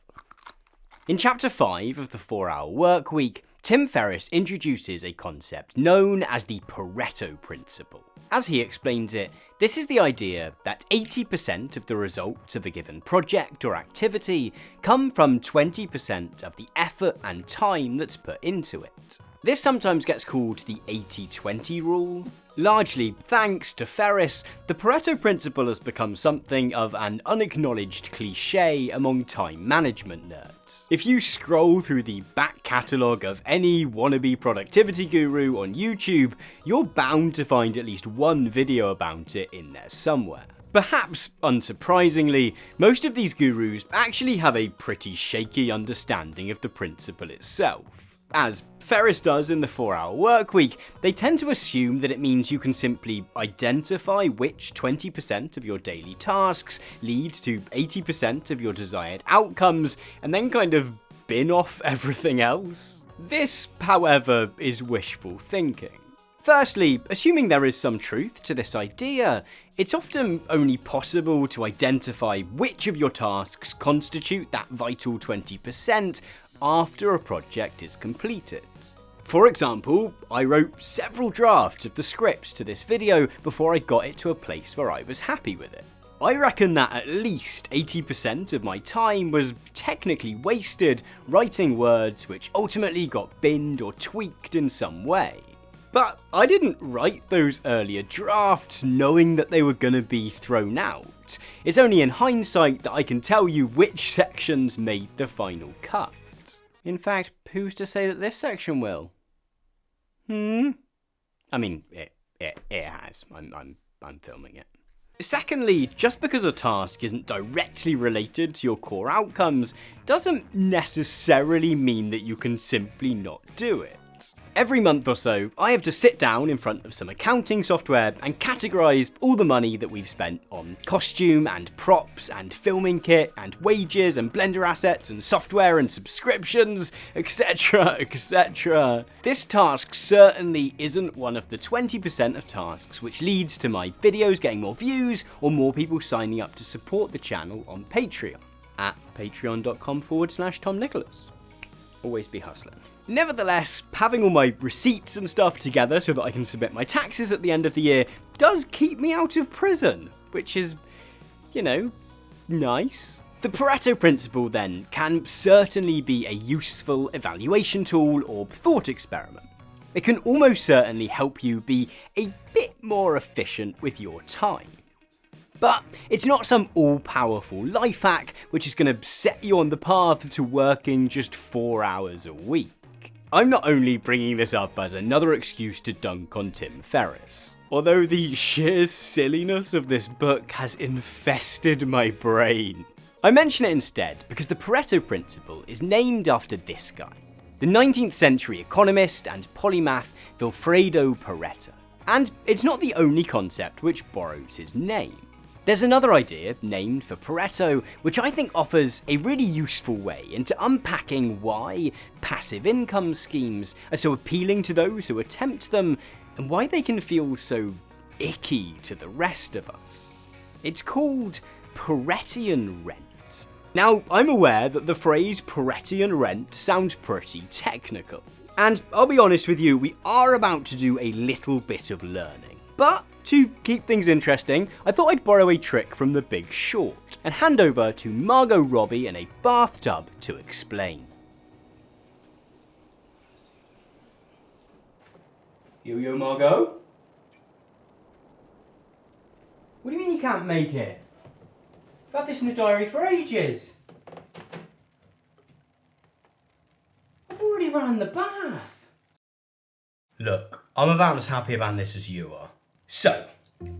In chapter 5 of the 4-Hour Work Week, Tim Ferriss introduces a concept known as the Pareto Principle. As he explains it, this is the idea that 80% of the results of a given project or activity come from 20% of the effort and time that's put into it. This sometimes gets called the 80-20 rule. Largely thanks to Ferriss, the Pareto Principle has become something of an unacknowledged cliché among time management nerds. If you scroll through the back catalogue of any wannabe productivity guru on YouTube, you're bound to find at least one video about it in there somewhere. Perhaps unsurprisingly, most of these gurus actually have a pretty shaky understanding of the principle itself. As Ferriss does in the 4-Hour Work Week, they tend to assume that it means you can simply identify which 20% of your daily tasks lead to 80% of your desired outcomes, and then kind of bin off everything else. This, however, is wishful thinking. Firstly, assuming there is some truth to this idea, it's often only possible to identify which of your tasks constitute that vital 20% after a project is completed. For example, I wrote several drafts of the script to this video before I got it to a place where I was happy with it. I reckon that at least 80% of my time was technically wasted writing words which ultimately got binned or tweaked in some way. But I didn't write those earlier drafts knowing that they were gonna be thrown out. It's only in hindsight that I can tell you which sections made the final cut. In fact, who's to say that this section will? I mean, it has. I'm filming it. Secondly, just because a task isn't directly related to your core outcomes doesn't necessarily mean that you can simply not do it. Every month or so, I have to sit down in front of some accounting software and categorise all the money that we've spent on costume and props and filming kit and wages and Blender assets and software and subscriptions, etc, etc. This task certainly isn't one of the 20% of tasks which leads to my videos getting more views or more people signing up to support the channel on Patreon at patreon.com/Tom Nicholas. Always be hustling. Nevertheless, having all my receipts and stuff together so that I can submit my taxes at the end of the year does keep me out of prison, which is, you know, nice. The Pareto Principle, then, can certainly be a useful evaluation tool or thought experiment. It can almost certainly help you be a bit more efficient with your time. But it's not some all-powerful life hack which is going to set you on the path to working just 4 hours a week. I'm not only bringing this up as another excuse to dunk on Tim Ferriss, although the sheer silliness of this book has infested my brain. I mention it instead because the Pareto Principle is named after this guy, the 19th century economist and polymath Vilfredo Pareto. And it's not the only concept which borrows his name. There's another idea, named for Pareto, which I think offers a really useful way into unpacking why passive income schemes are so appealing to those who attempt them, and why they can feel so icky to the rest of us. It's called Paretian rent. Now, I'm aware that the phrase Paretian rent sounds pretty technical, and I'll be honest with you, we are about to do a little bit of learning. But to keep things interesting, I thought I'd borrow a trick from The Big Short and hand over to Margot Robbie in a bathtub to explain. Yo, Margot? What do you mean you can't make it? I've had this in the diary for ages. I've already ran the bath. Look, I'm about as happy about this as you are. So,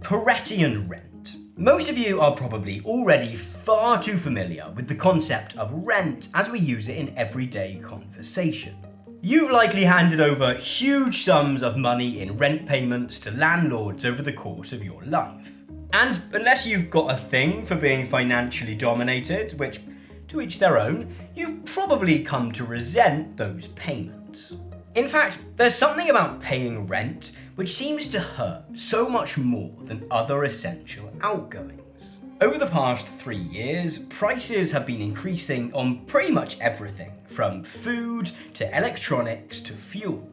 Paretian rent. Most of you are probably already far too familiar with the concept of rent as we use it in everyday conversation. You've likely handed over huge sums of money in rent payments to landlords over the course of your life. And unless you've got a thing for being financially dominated, which to each their own, you've probably come to resent those payments. In fact, there's something about paying rent which seems to hurt so much more than other essential outgoings. Over the past 3 years, prices have been increasing on pretty much everything, from food to electronics to fuel.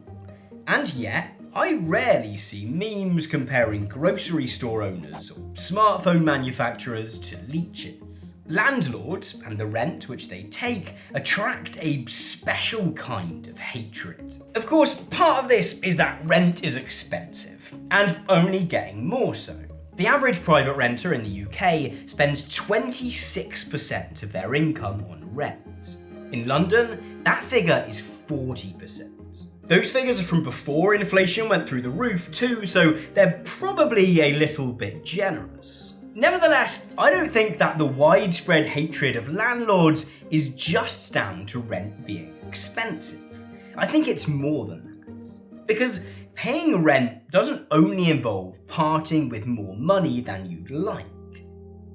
And yet, I rarely see memes comparing grocery store owners or smartphone manufacturers to leeches. Landlords and the rent which they take attract a special kind of hatred. Of course, part of this is that rent is expensive, and only getting more so. The average private renter in the UK spends 26% of their income on rent. In London, that figure is 40%. Those figures are from before inflation went through the roof too, so they're probably a little bit generous. Nevertheless, I don't think that the widespread hatred of landlords is just down to rent being expensive. I think it's more than that. Because paying rent doesn't only involve parting with more money than you'd like.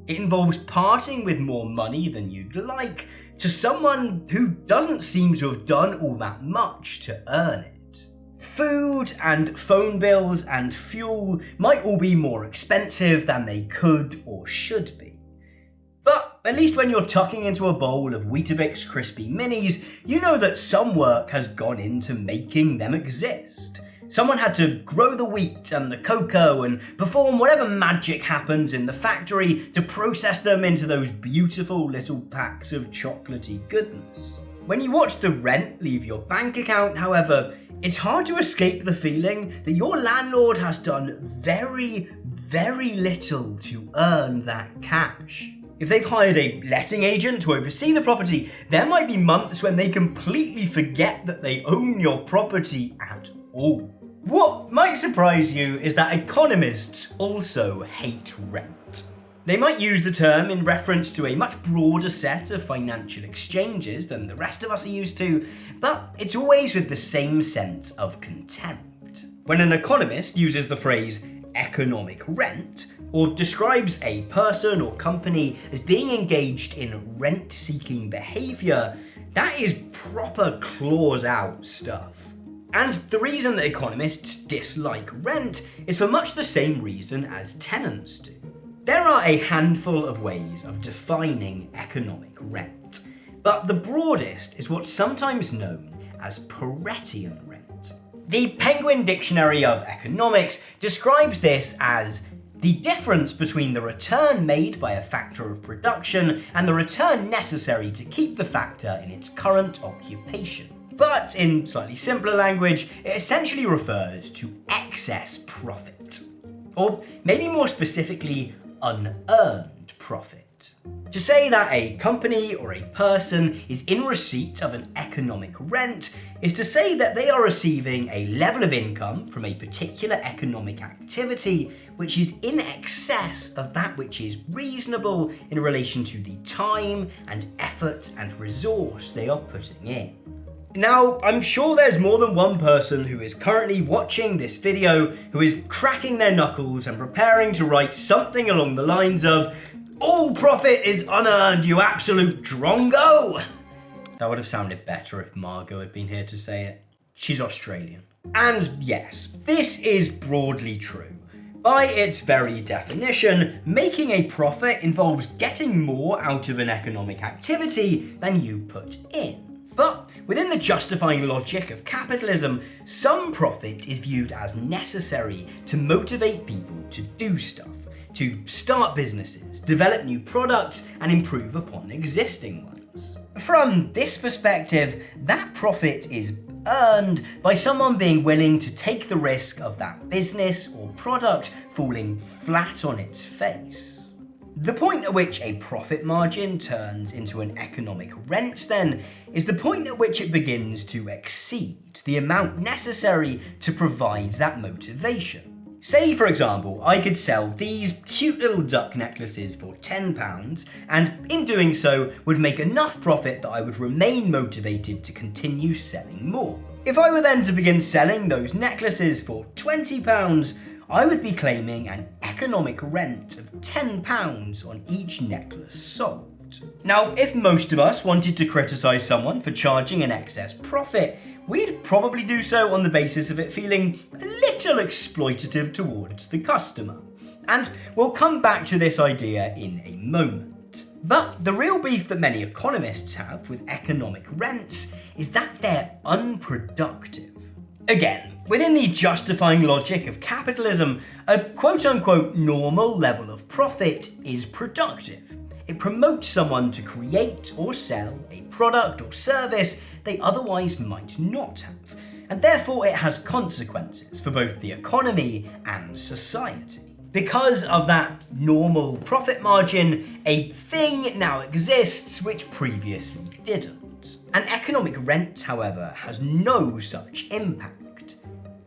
It involves parting with more money than you'd like to someone who doesn't seem to have done all that much to earn it. Food and phone bills and fuel might all be more expensive than they could or should be. But at least when you're tucking into a bowl of Weetabix crispy minis, you know that some work has gone into making them exist. Someone had to grow the wheat and the cocoa and perform whatever magic happens in the factory to process them into those beautiful little packs of chocolatey goodness. When you watch the rent leave your bank account, however, it's hard to escape the feeling that your landlord has done very, very little to earn that cash. If they've hired a letting agent to oversee the property, there might be months when they completely forget that they own your property at all. What might surprise you is that economists also hate rent. They might use the term in reference to a much broader set of financial exchanges than the rest of us are used to, but it's always with the same sense of contempt. When an economist uses the phrase economic rent, or describes a person or company as being engaged in rent-seeking behaviour, that is proper claws-out stuff. And the reason that economists dislike rent is for much the same reason as tenants do. There are a handful of ways of defining economic rent, but the broadest is what's sometimes known as Paretian rent. The Penguin Dictionary of Economics describes this as the difference between the return made by a factor of production and the return necessary to keep the factor in its current occupation. But in slightly simpler language, it essentially refers to excess profit. Or maybe more specifically, unearned profit. To say that a company or a person is in receipt of an economic rent is to say that they are receiving a level of income from a particular economic activity which is in excess of that which is reasonable in relation to the time and effort and resource they are putting in. Now, I'm sure there's more than one person who is currently watching this video who is cracking their knuckles and preparing to write something along the lines of, "All profit is unearned, you absolute drongo!" That would have sounded better if Margot had been here to say it. She's Australian. And yes, this is broadly true. By its very definition, making a profit involves getting more out of an economic activity than you put in. But within the justifying logic of capitalism, some profit is viewed as necessary to motivate people to do stuff, to start businesses, develop new products, and improve upon existing ones. From this perspective, that profit is earned by someone being willing to take the risk of that business or product falling flat on its face. The point at which a profit margin turns into an economic rent, then, is the point at which it begins to exceed the amount necessary to provide that motivation. Say, for example, I could sell these cute little duck necklaces for £10, and in doing so would make enough profit that I would remain motivated to continue selling more. If I were then to begin selling those necklaces for £20, I would be claiming an economic rent of £10 on each necklace sold. Now, if most of us wanted to criticise someone for charging an excess profit, we'd probably do so on the basis of it feeling a little exploitative towards the customer. And we'll come back to this idea in a moment. But the real beef that many economists have with economic rents is that they're unproductive. Again, within the justifying logic of capitalism, a quote-unquote normal level of profit is productive. It promotes someone to create or sell a product or service they otherwise might not have, and therefore it has consequences for both the economy and society. Because of that normal profit margin, a thing now exists which previously didn't. An economic rent, however, has no such impact.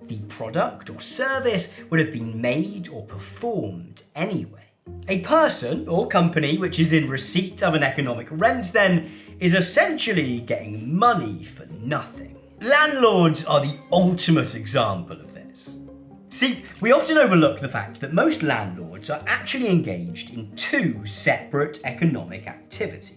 The product or service would have been made or performed anyway. A person or company which is in receipt of an economic rent, then, is essentially getting money for nothing. Landlords are the ultimate example of this. See, we often overlook the fact that most landlords are actually engaged in two separate economic activities.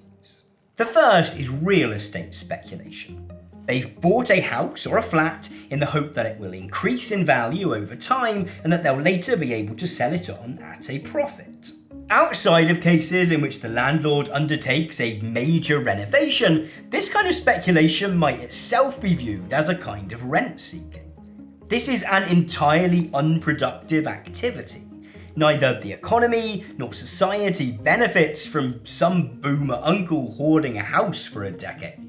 The first is real estate speculation. They've bought a house or a flat in the hope that it will increase in value over time and that they'll later be able to sell it on at a profit. Outside of cases in which the landlord undertakes a major renovation, this kind of speculation might itself be viewed as a kind of rent seeking. This is an entirely unproductive activity. Neither the economy nor society benefits from some boomer uncle hoarding a house for a decade.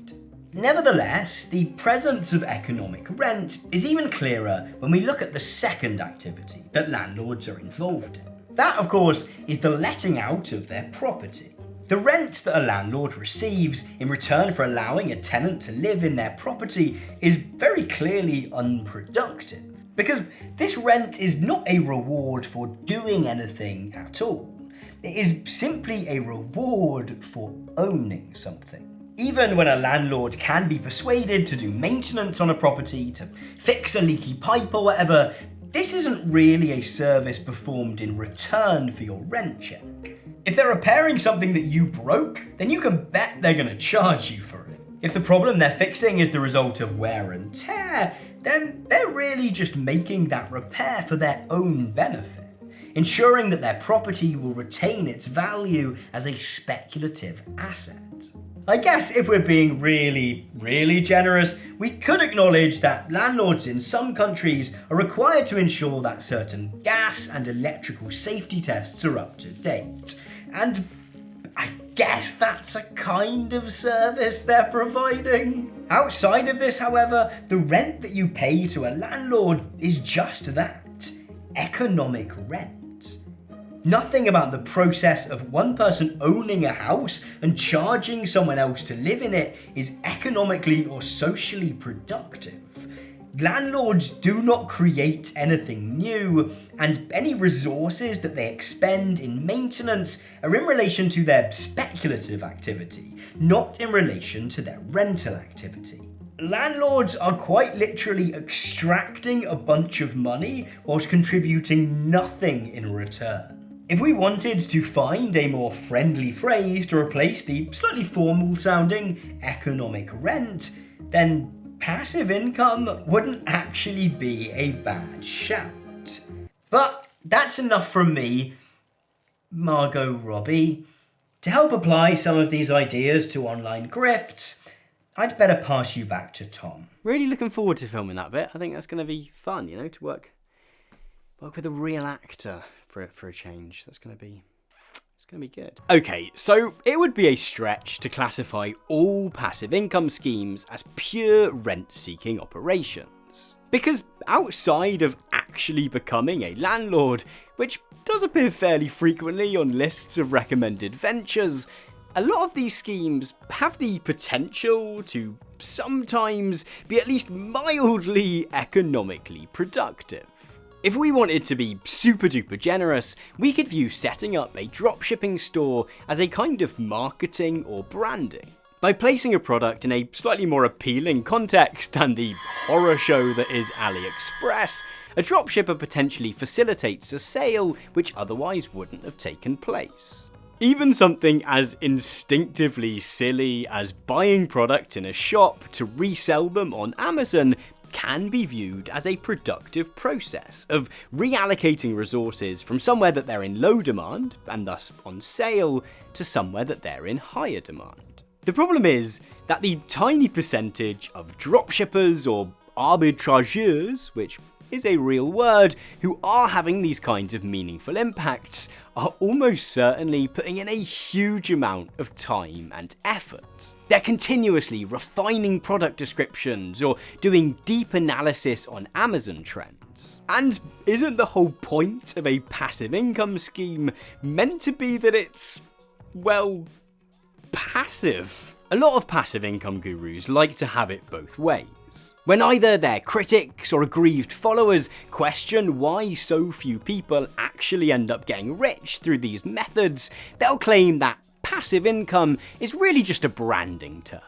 Nevertheless, the presence of economic rent is even clearer when we look at the second activity that landlords are involved in. That, of course, is the letting out of their property. The rent that a landlord receives in return for allowing a tenant to live in their property is very clearly unproductive, because this rent is not a reward for doing anything at all. It is simply a reward for owning something. Even when a landlord can be persuaded to do maintenance on a property, to fix a leaky pipe or whatever, this isn't really a service performed in return for your rent check. If they're repairing something that you broke, then you can bet they're going to charge you for it. If the problem they're fixing is the result of wear and tear, then they're really just making that repair for their own benefit, ensuring that their property will retain its value as a speculative asset. I guess if we're being really generous, we could acknowledge that landlords in some countries are required to ensure that certain gas and electrical safety tests are up to date. And I guess that's a kind of service they're providing. Outside of this, however, the rent that you pay to a landlord is just that, economic rent. Nothing about the process of one person owning a house and charging someone else to live in it is economically or socially productive. Landlords do not create anything new, and any resources that they expend in maintenance are in relation to their speculative activity, not in relation to their rental activity. landlords are quite literally extracting a bunch of money whilst contributing nothing in return. If we wanted to find a more friendly phrase to replace the slightly formal sounding economic rent, then passive income wouldn't actually be a bad shout. But that's enough from me, Margot Robbie. To help apply some of these ideas to online grifts, I'd better pass you back to Tom. Really looking forward to filming that bit. I think that's going to be fun, you know, to work with a real actor for a change. It's going to be good. Okay, so it would be a stretch to classify all passive income schemes as pure rent-seeking operations. Because outside of actually becoming a landlord, which does appear fairly frequently on lists of recommended ventures, a lot of these schemes have the potential to sometimes be at least mildly economically productive. If we wanted to be super duper generous, we could view setting up a dropshipping store as a kind of marketing or branding. By placing a product in a slightly more appealing context than the horror show that is AliExpress, a dropshipper potentially facilitates a sale which otherwise wouldn't have taken place. Even something as instinctively silly as buying product in a shop to resell them on Amazon can be viewed as a productive process of reallocating resources from somewhere that they're in low demand, and thus on sale, to somewhere that they're in higher demand. The problem is that the tiny percentage of dropshippers or arbitrageurs, which is a real word, who are having these kinds of meaningful impacts are almost certainly putting in a huge amount of time and effort. They're continuously refining product descriptions or doing deep analysis on Amazon trends. And isn't the whole point of a passive income scheme meant to be that it's, well, passive? A lot of passive income gurus like to have it both ways. When either their critics or aggrieved followers question why so few people actually end up getting rich through these methods, they'll claim that passive income is really just a branding term,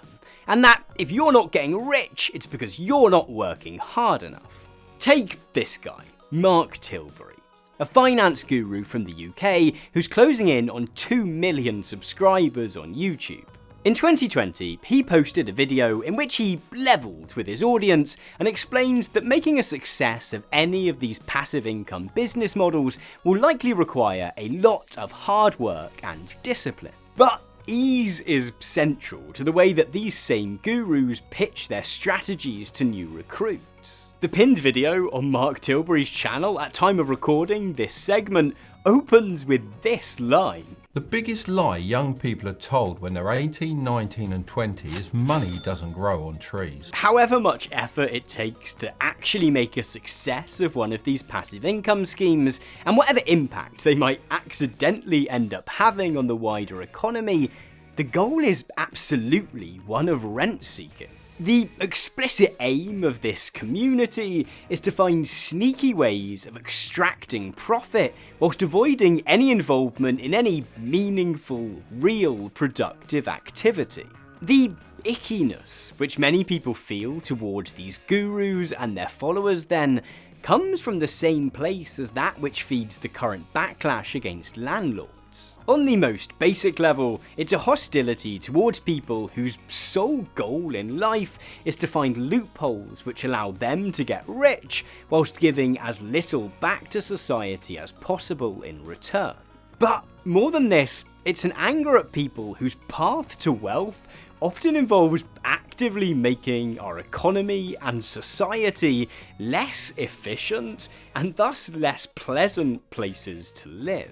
and that if you're not getting rich, it's because you're not working hard enough. Take this guy, Mark Tilbury, a finance guru from the UK who's closing in on 2 million subscribers on YouTube. In 2020, he posted a video in which he levelled with his audience and explained that making a success of any of these passive income business models will likely require a lot of hard work and discipline. But ease is central to the way that these same gurus pitch their strategies to new recruits. The pinned video on Mark Tilbury's channel at time of recording this segment opens with this line. The biggest lie young people are told when they're 18, 19 and 20 is money doesn't grow on trees. However much effort it takes to actually make a success of one of these passive income schemes, and whatever impact they might accidentally end up having on the wider economy, the goal is absolutely one of rent seeking. The explicit aim of this community is to find sneaky ways of extracting profit whilst avoiding any involvement in any meaningful, real, productive activity. The ickiness which many people feel towards these gurus and their followers then comes from the same place as that which feeds the current backlash against landlords. On the most basic level, it's a hostility towards people whose sole goal in life is to find loopholes which allow them to get rich, whilst giving as little back to society as possible in return. But more than this, it's an anger at people whose path to wealth often involves actively making our economy and society less efficient and thus less pleasant places to live.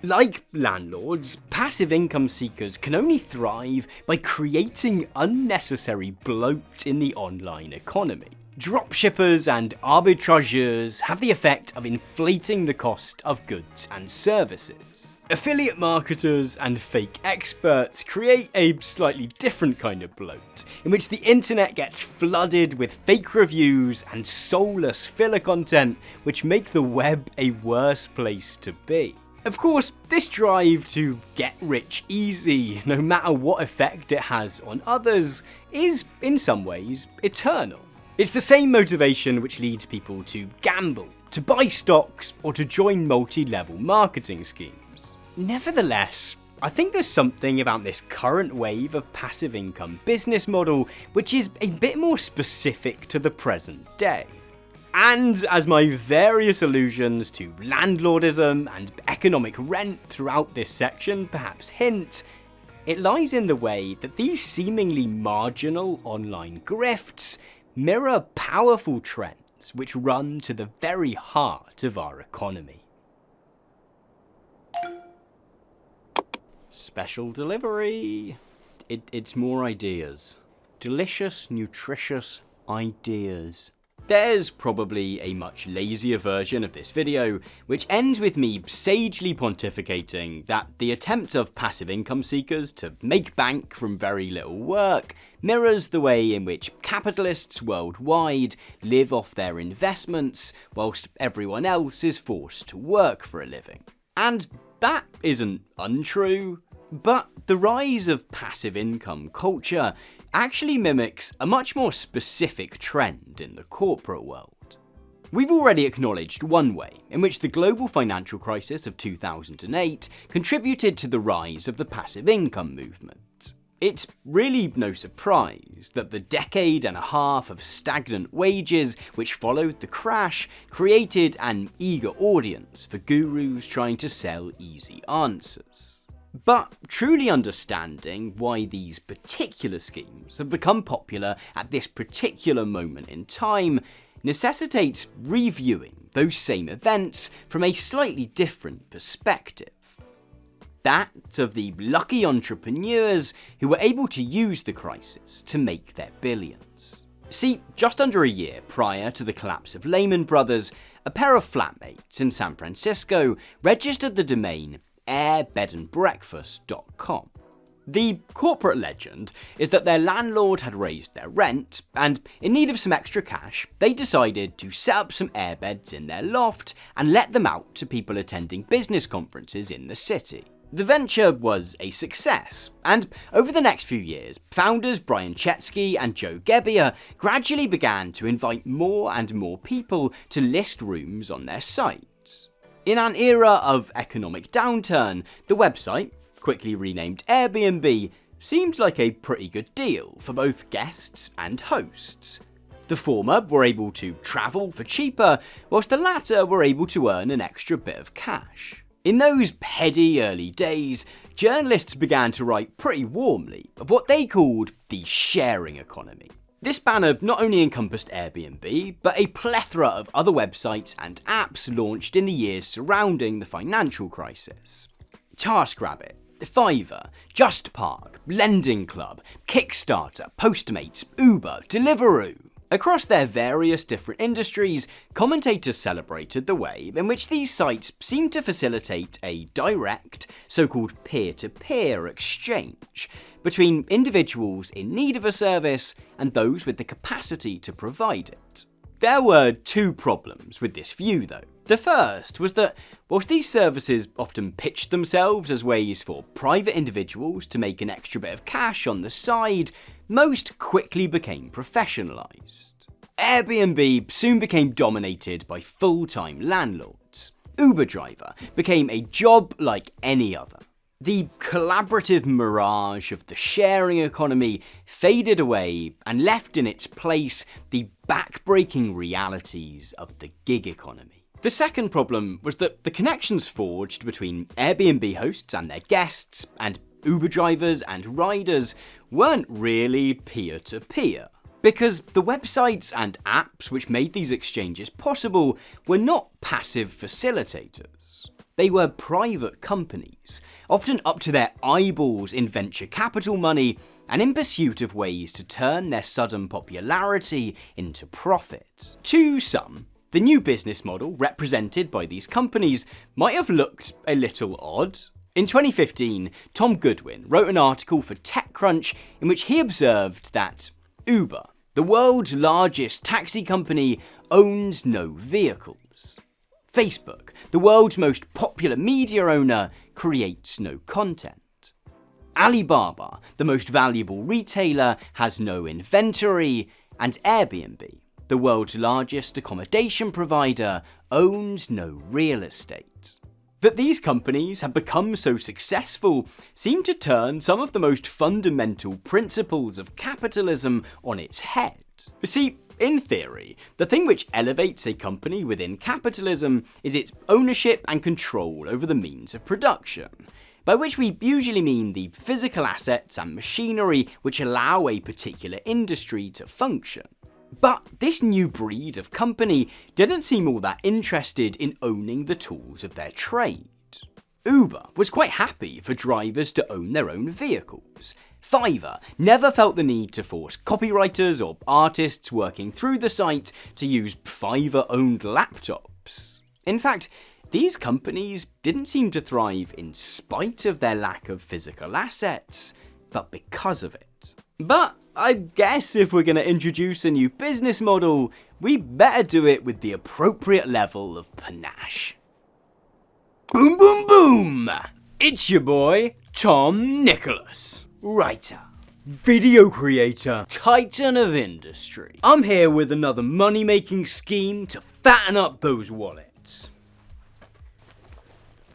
Like landlords, passive income seekers can only thrive by creating unnecessary bloat in the online economy. Dropshippers and arbitrageurs have the effect of inflating the cost of goods and services. Affiliate marketers and fake experts create a slightly different kind of bloat, in which the internet gets flooded with fake reviews and soulless filler content which make the web a worse place to be. Of course, this drive to get rich easy, no matter what effect it has on others, is, in some ways, eternal. It's the same motivation which leads people to gamble, to buy stocks, or to join multi-level marketing schemes. Nevertheless, I think there's something about this current wave of passive income business model which is a bit more specific to the present day. And as my various allusions to landlordism and economic rent throughout this section perhaps hint, it lies in the way that these seemingly marginal online grifts mirror powerful trends which run to the very heart of our economy. Special delivery. It's more ideas. Delicious, nutritious ideas. There's probably a much lazier version of this video, which ends with me sagely pontificating that the attempt of passive income seekers to make bank from very little work mirrors the way in which capitalists worldwide live off their investments, whilst everyone else is forced to work for a living. And that isn't untrue, but the rise of passive income culture actually mimics a much more specific trend in the corporate world. We've already acknowledged one way in which the global financial crisis of 2008 contributed to the rise of the passive income movement. It's really no surprise that the decade and a half of stagnant wages which followed the crash created an eager audience for gurus trying to sell easy answers. But truly understanding why these particular schemes have become popular at this particular moment in time necessitates reviewing those same events from a slightly different perspective. That of the lucky entrepreneurs who were able to use the crisis to make their billions. See, just under a year prior to the collapse of Lehman Brothers, a pair of flatmates in San Francisco registered the domain airbedandbreakfast.com. The corporate legend is that their landlord had raised their rent, and in need of some extra cash, they decided to set up some airbeds in their loft and let them out to people attending business conferences in the city. The venture was a success, and over the next few years, founders Brian Chesky and Joe Gebbia gradually began to invite more and more people to list rooms on their sites. In an era of economic downturn, the website, quickly renamed Airbnb, seemed like a pretty good deal for both guests and hosts. The former were able to travel for cheaper, whilst the latter were able to earn an extra bit of cash. In those heady early days, journalists began to write pretty warmly of what they called the sharing economy. This banner not only encompassed Airbnb, but a plethora of other websites and apps launched in the years surrounding the financial crisis. TaskRabbit, Fiverr, JustPark, Lending Club, Kickstarter, Postmates, Uber, Deliveroo. Across their various different industries, commentators celebrated the way in which these sites seemed to facilitate a direct, so-called peer-to-peer exchange between individuals in need of a service and those with the capacity to provide it. There were two problems with this view though. The first was that whilst these services often pitched themselves as ways for private individuals to make an extra bit of cash on the side, most quickly became professionalised. Airbnb soon became dominated by full-time landlords. Uber driver became a job like any other. The collaborative mirage of the sharing economy faded away and left in its place the backbreaking realities of the gig economy. The second problem was that the connections forged between Airbnb hosts and their guests, and Uber drivers and riders, weren't really peer-to-peer. Because the websites and apps which made these exchanges possible were not passive facilitators. They were private companies, often up to their eyeballs in venture capital money and in pursuit of ways to turn their sudden popularity into profit. To some, the new business model represented by these companies might have looked a little odd. In 2015, Tom Goodwin wrote an article for TechCrunch in which he observed that Uber, the world's largest taxi company, owns no vehicles. Facebook, the world's most popular media owner, creates no content. Alibaba, the most valuable retailer, has no inventory, and Airbnb, the world's largest accommodation provider, owns no real estate. That these companies have become so successful seem to turn some of the most fundamental principles of capitalism on its head. You see, in theory, the thing which elevates a company within capitalism is its ownership and control over the means of production, by which we usually mean the physical assets and machinery which allow a particular industry to function. But this new breed of company didn't seem all that interested in owning the tools of their trade. Uber was quite happy for drivers to own their own vehicles. Fiverr never felt the need to force copywriters or artists working through the site to use Fiverr-owned laptops. In fact, these companies didn't seem to thrive in spite of their lack of physical assets, but because of it. But I guess if we're going to introduce a new business model, we better do it with the appropriate level of panache. Boom, boom, boom! It's your boy, Tom Nicholas. Writer, video creator, titan of industry. I'm here with another money-making scheme to fatten up those wallets.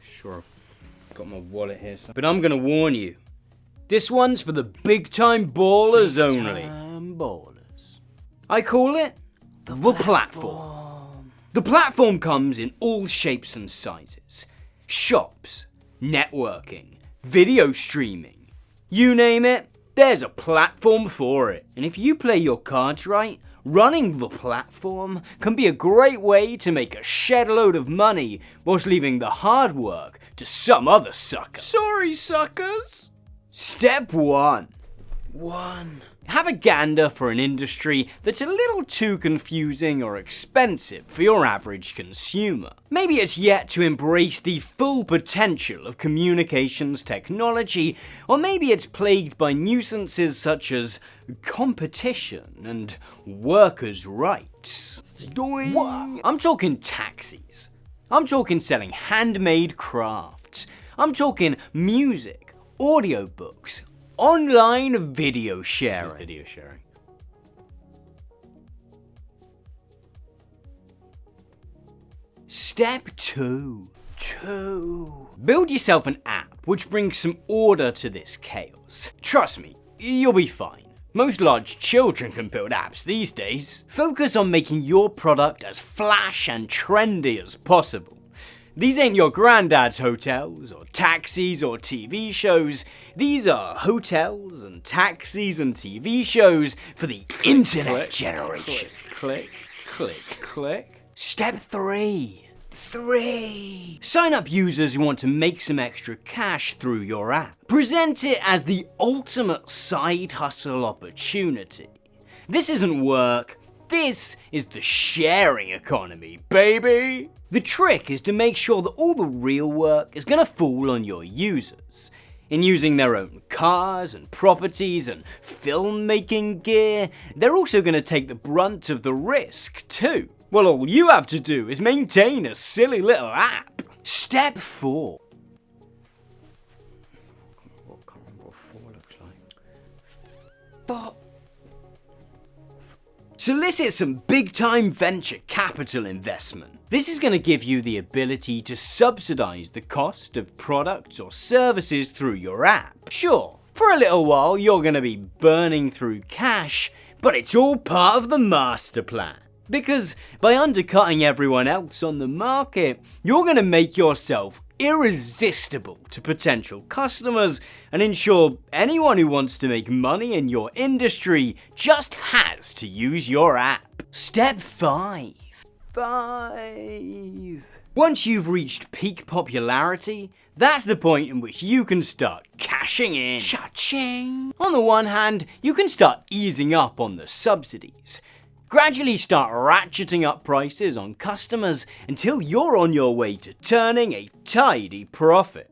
Sure, I've got my wallet here, but I'm going to warn you. This one's for the big-time ballers only. Big-time ballers. I call it the platform. The platform comes in all shapes and sizes. Shops, networking, video streaming. You name it, there's a platform for it. And if you play your cards right, running the platform can be a great way to make a shed load of money whilst leaving the hard work to some other sucker. Sorry, suckers. Step 1. Have a gander for an industry that's a little too confusing or expensive for your average consumer. Maybe it's yet to embrace the full potential of communications technology, or maybe it's plagued by nuisances such as competition and workers' rights. What? I'm talking taxis. I'm talking selling handmade crafts. I'm talking music, audiobooks, online video sharing. Step 2. Build yourself an app which brings some order to this chaos. Trust me, you'll be fine. Most large children can build apps these days. Focus on making your product as flash and trendy as possible. These ain't your granddad's hotels, or taxis, or TV shows. These are hotels and taxis and TV shows for the internet generation. Click. Step 3. Sign up users who want to make some extra cash through your app. Present it as the ultimate side hustle opportunity. This isn't work. This is the sharing economy, baby! The trick is to make sure that all the real work is going to fall on your users. In using their own cars and properties and filmmaking gear, they're also going to take the brunt of the risk too. Well, all you have to do is maintain a silly little app. Step 4. I can't remember what 4 looks like. Solicit some big-time venture capital investment. This is going to give you the ability to subsidize the cost of products or services through your app. Sure, for a little while you're going to be burning through cash, but it's all part of the master plan. Because by undercutting everyone else on the market, you're going to make yourself irresistible to potential customers and ensure anyone who wants to make money in your industry just has to use your app. Step 5. Once you've reached peak popularity, that's the point in which you can start cashing in. Cha-ching! On the one hand, you can start easing up on the subsidies. Gradually start ratcheting up prices on customers until you're on your way to turning a tidy profit.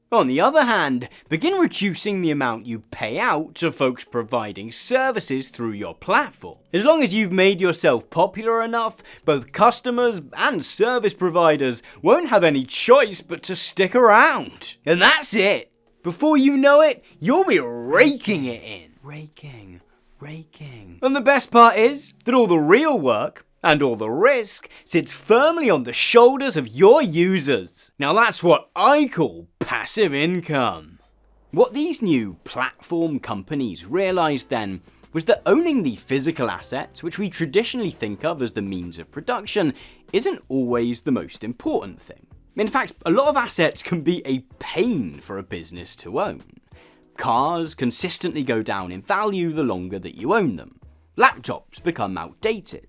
On the other hand, begin reducing the amount you pay out to folks providing services through your platform. As long as you've made yourself popular enough, both customers and service providers won't have any choice but to stick around. And that's it. Before you know it, you'll be raking it in. Raking. And the best part is that all the real work and all the risk sits firmly on the shoulders of your users. Now that's what I call passive income. What these new platform companies realised then was that owning the physical assets, which we traditionally think of as the means of production, isn't always the most important thing. In fact, a lot of assets can be a pain for a business to own. Cars consistently go down in value the longer that you own them. Laptops become outdated.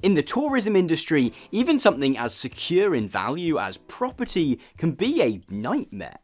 In the tourism industry, even something as secure in value as property can be a nightmare.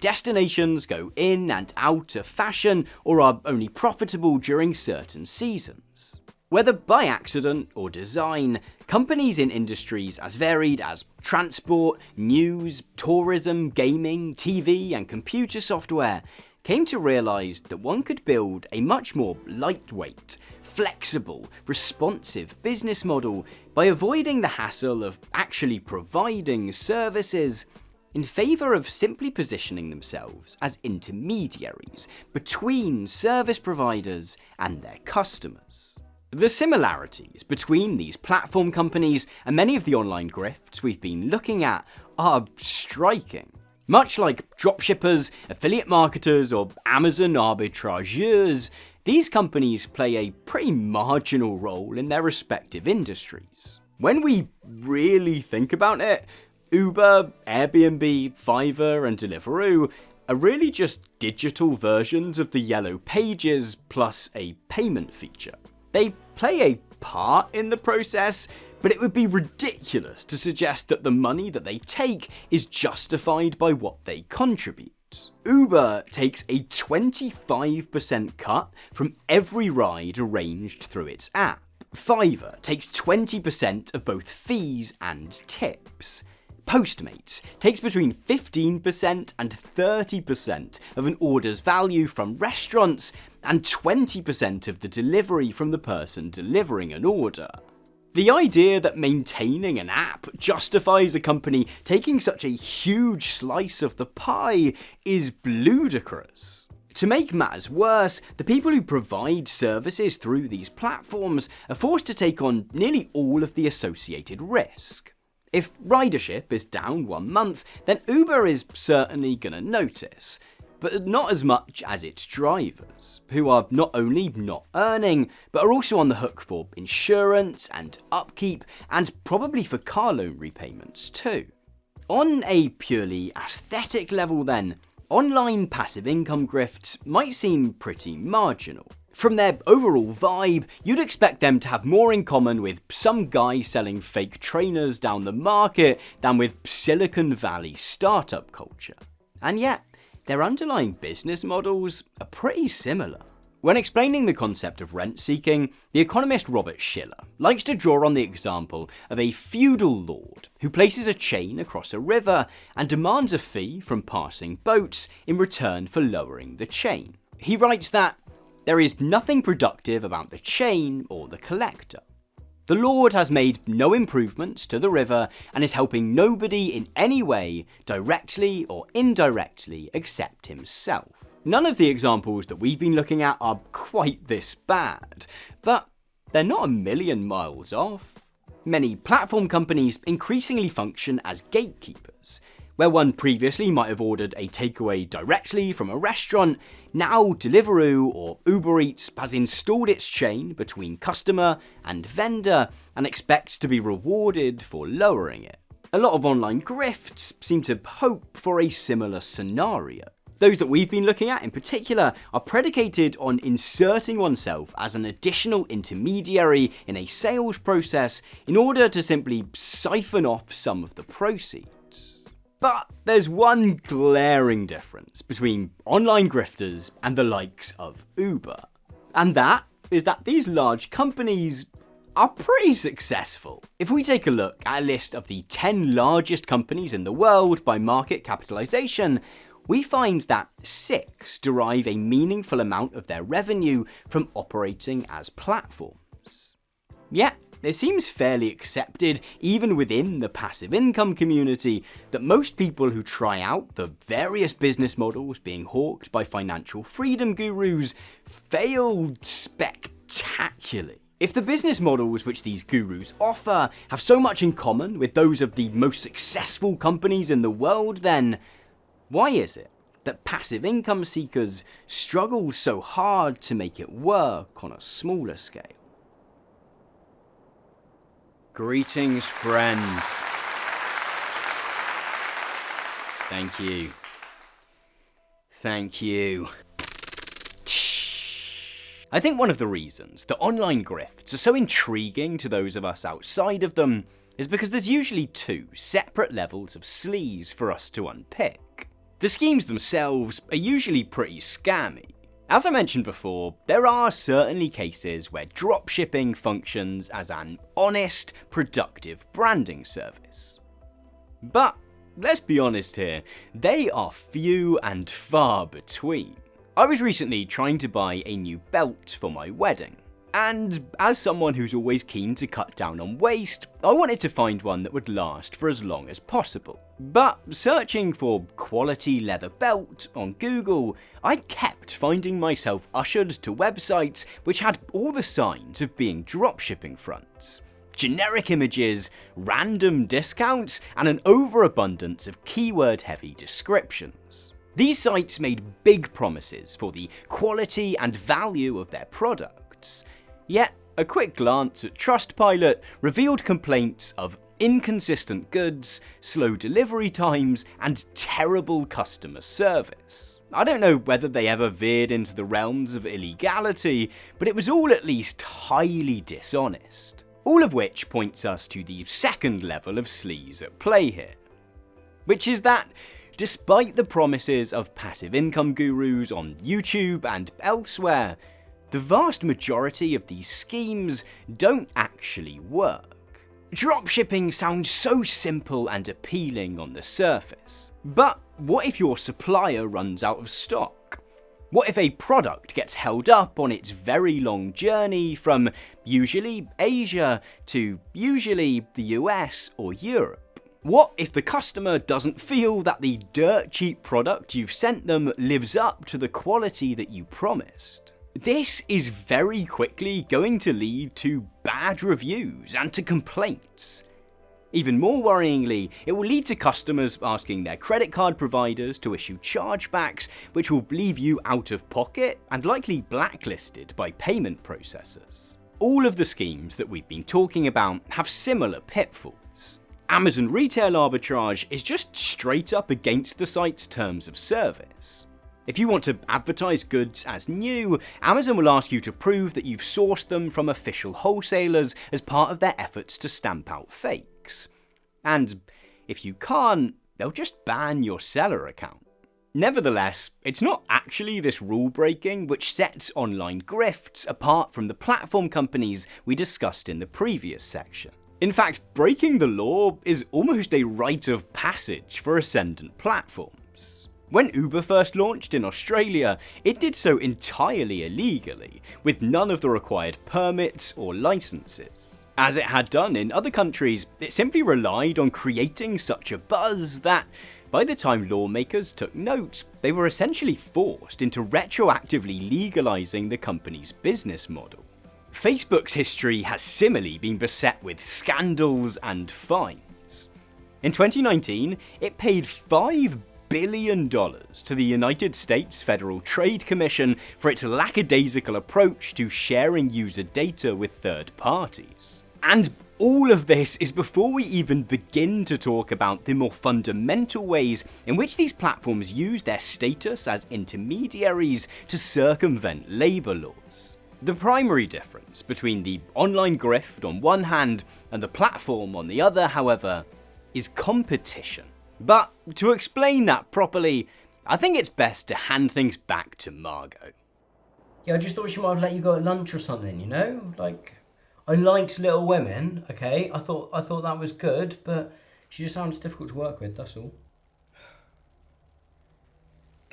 Destinations go in and out of fashion or are only profitable during certain seasons. Whether by accident or design, companies in industries as varied as transport, news, tourism, gaming, TV, and computer software came to realise that one could build a much more lightweight, flexible, responsive business model by avoiding the hassle of actually providing services in favour of simply positioning themselves as intermediaries between service providers and their customers. The similarities between these platform companies and many of the online grifts we've been looking at are striking. Much like dropshippers, affiliate marketers, or Amazon arbitrageurs, these companies play a pretty marginal role in their respective industries. When we really think about it, Uber, Airbnb, Fiverr, and Deliveroo are really just digital versions of the Yellow Pages plus a payment feature. They play a part in the process, but it would be ridiculous to suggest that the money that they take is justified by what they contribute. Uber takes a 25% cut from every ride arranged through its app. Fiverr takes 20% of both fees and tips. Postmates takes between 15% and 30% of an order's value from restaurants and 20% of the delivery from the person delivering an order. The idea that maintaining an app justifies a company taking such a huge slice of the pie is ludicrous. To make matters worse, the people who provide services through these platforms are forced to take on nearly all of the associated risk. If ridership is down 1 month, then Uber is certainly going to notice, but not as much as its drivers, who are not only not earning, but are also on the hook for insurance and upkeep, and probably for car loan repayments too. On a purely aesthetic level then, online passive income grifts might seem pretty marginal. From their overall vibe, you'd expect them to have more in common with some guy selling fake trainers down the market than with Silicon Valley startup culture. And yet, their underlying business models are pretty similar. When explaining the concept of rent-seeking, the economist Robert Shiller likes to draw on the example of a feudal lord who places a chain across a river and demands a fee from passing boats in return for lowering the chain. He writes that there is nothing productive about the chain or the collector. The Lord has made no improvements to the river and is helping nobody in any way, directly or indirectly, except himself. None of the examples that we've been looking at are quite this bad, but they're not a million miles off. Many platform companies increasingly function as gatekeepers. Where one previously might have ordered a takeaway directly from a restaurant, now Deliveroo or Uber Eats has installed its chain between customer and vendor and expects to be rewarded for lowering it. A lot of online grifts seem to hope for a similar scenario. Those that we've been looking at in particular are predicated on inserting oneself as an additional intermediary in a sales process in order to simply siphon off some of the proceeds. But there's one glaring difference between online grifters and the likes of Uber. And that is that these large companies are pretty successful. If we take a look at a list of the 10 largest companies in the world by market capitalization, we find that 6 derive a meaningful amount of their revenue from operating as platforms. Yet, it seems fairly accepted, even within the passive income community, that most people who try out the various business models being hawked by financial freedom gurus fail spectacularly. If the business models which these gurus offer have so much in common with those of the most successful companies in the world, then why is it that passive income seekers struggle so hard to make it work on a smaller scale? Greetings, friends. Thank you. Thank you. I think one of the reasons that online grifts are so intriguing to those of us outside of them is because there's usually 2 separate levels of sleaze for us to unpick. The schemes themselves are usually pretty scammy. As I mentioned before, there are certainly cases where dropshipping functions as an honest, productive branding service. But let's be honest here, they are few and far between. I was recently trying to buy a new belt for my wedding, and as someone who's always keen to cut down on waste, I wanted to find one that would last for as long as possible. But searching for quality leather belt on Google, I kept finding myself ushered to websites which had all the signs of being dropshipping fronts. Generic images, random discounts, and an overabundance of keyword-heavy descriptions. These sites made big promises for the quality and value of their products, yet a quick glance at Trustpilot revealed complaints of inconsistent goods, slow delivery times, and terrible customer service. I don't know whether they ever veered into the realms of illegality, but it was all at least highly dishonest. All of which points us to the second level of sleaze at play here, which is that despite the promises of passive income gurus on YouTube and elsewhere, the vast majority of these schemes don't actually work. Dropshipping sounds so simple and appealing on the surface, but what if your supplier runs out of stock? What if a product gets held up on its very long journey from usually Asia to usually the US or Europe? What if the customer doesn't feel that the dirt cheap product you've sent them lives up to the quality that you promised? This is very quickly going to lead to bad reviews and to complaints. Even more worryingly, it will lead to customers asking their credit card providers to issue chargebacks, which will leave you out of pocket and likely blacklisted by payment processors. All of the schemes that we've been talking about have similar pitfalls. Amazon retail arbitrage is just straight up against the site's terms of service. If you want to advertise goods as new, Amazon will ask you to prove that you've sourced them from official wholesalers as part of their efforts to stamp out fakes. And if you can't, they'll just ban your seller account. Nevertheless, it's not actually this rule breaking which sets online grifts apart from the platform companies we discussed in the previous section. In fact, breaking the law is almost a rite of passage for ascendant platforms. When Uber first launched in Australia, it did so entirely illegally, with none of the required permits or licenses. As it had done in other countries, it simply relied on creating such a buzz that, by the time lawmakers took note, they were essentially forced into retroactively legalizing the company's business model. Facebook's history has similarly been beset with scandals and fines. In 2019, it paid $5 billion to the United States Federal Trade Commission for its lackadaisical approach to sharing user data with third parties. And all of this is before we even begin to talk about the more fundamental ways in which these platforms use their status as intermediaries to circumvent labor laws. The primary difference between the online grift on one hand and the platform on the other, however, is competition. But to explain that properly, I think it's best to hand things back to Margot. Yeah, I just thought she might have let you go at lunch or something, you know? Like, I liked Little Women, okay? I thought that was good, but she just sounds difficult to work with, that's all.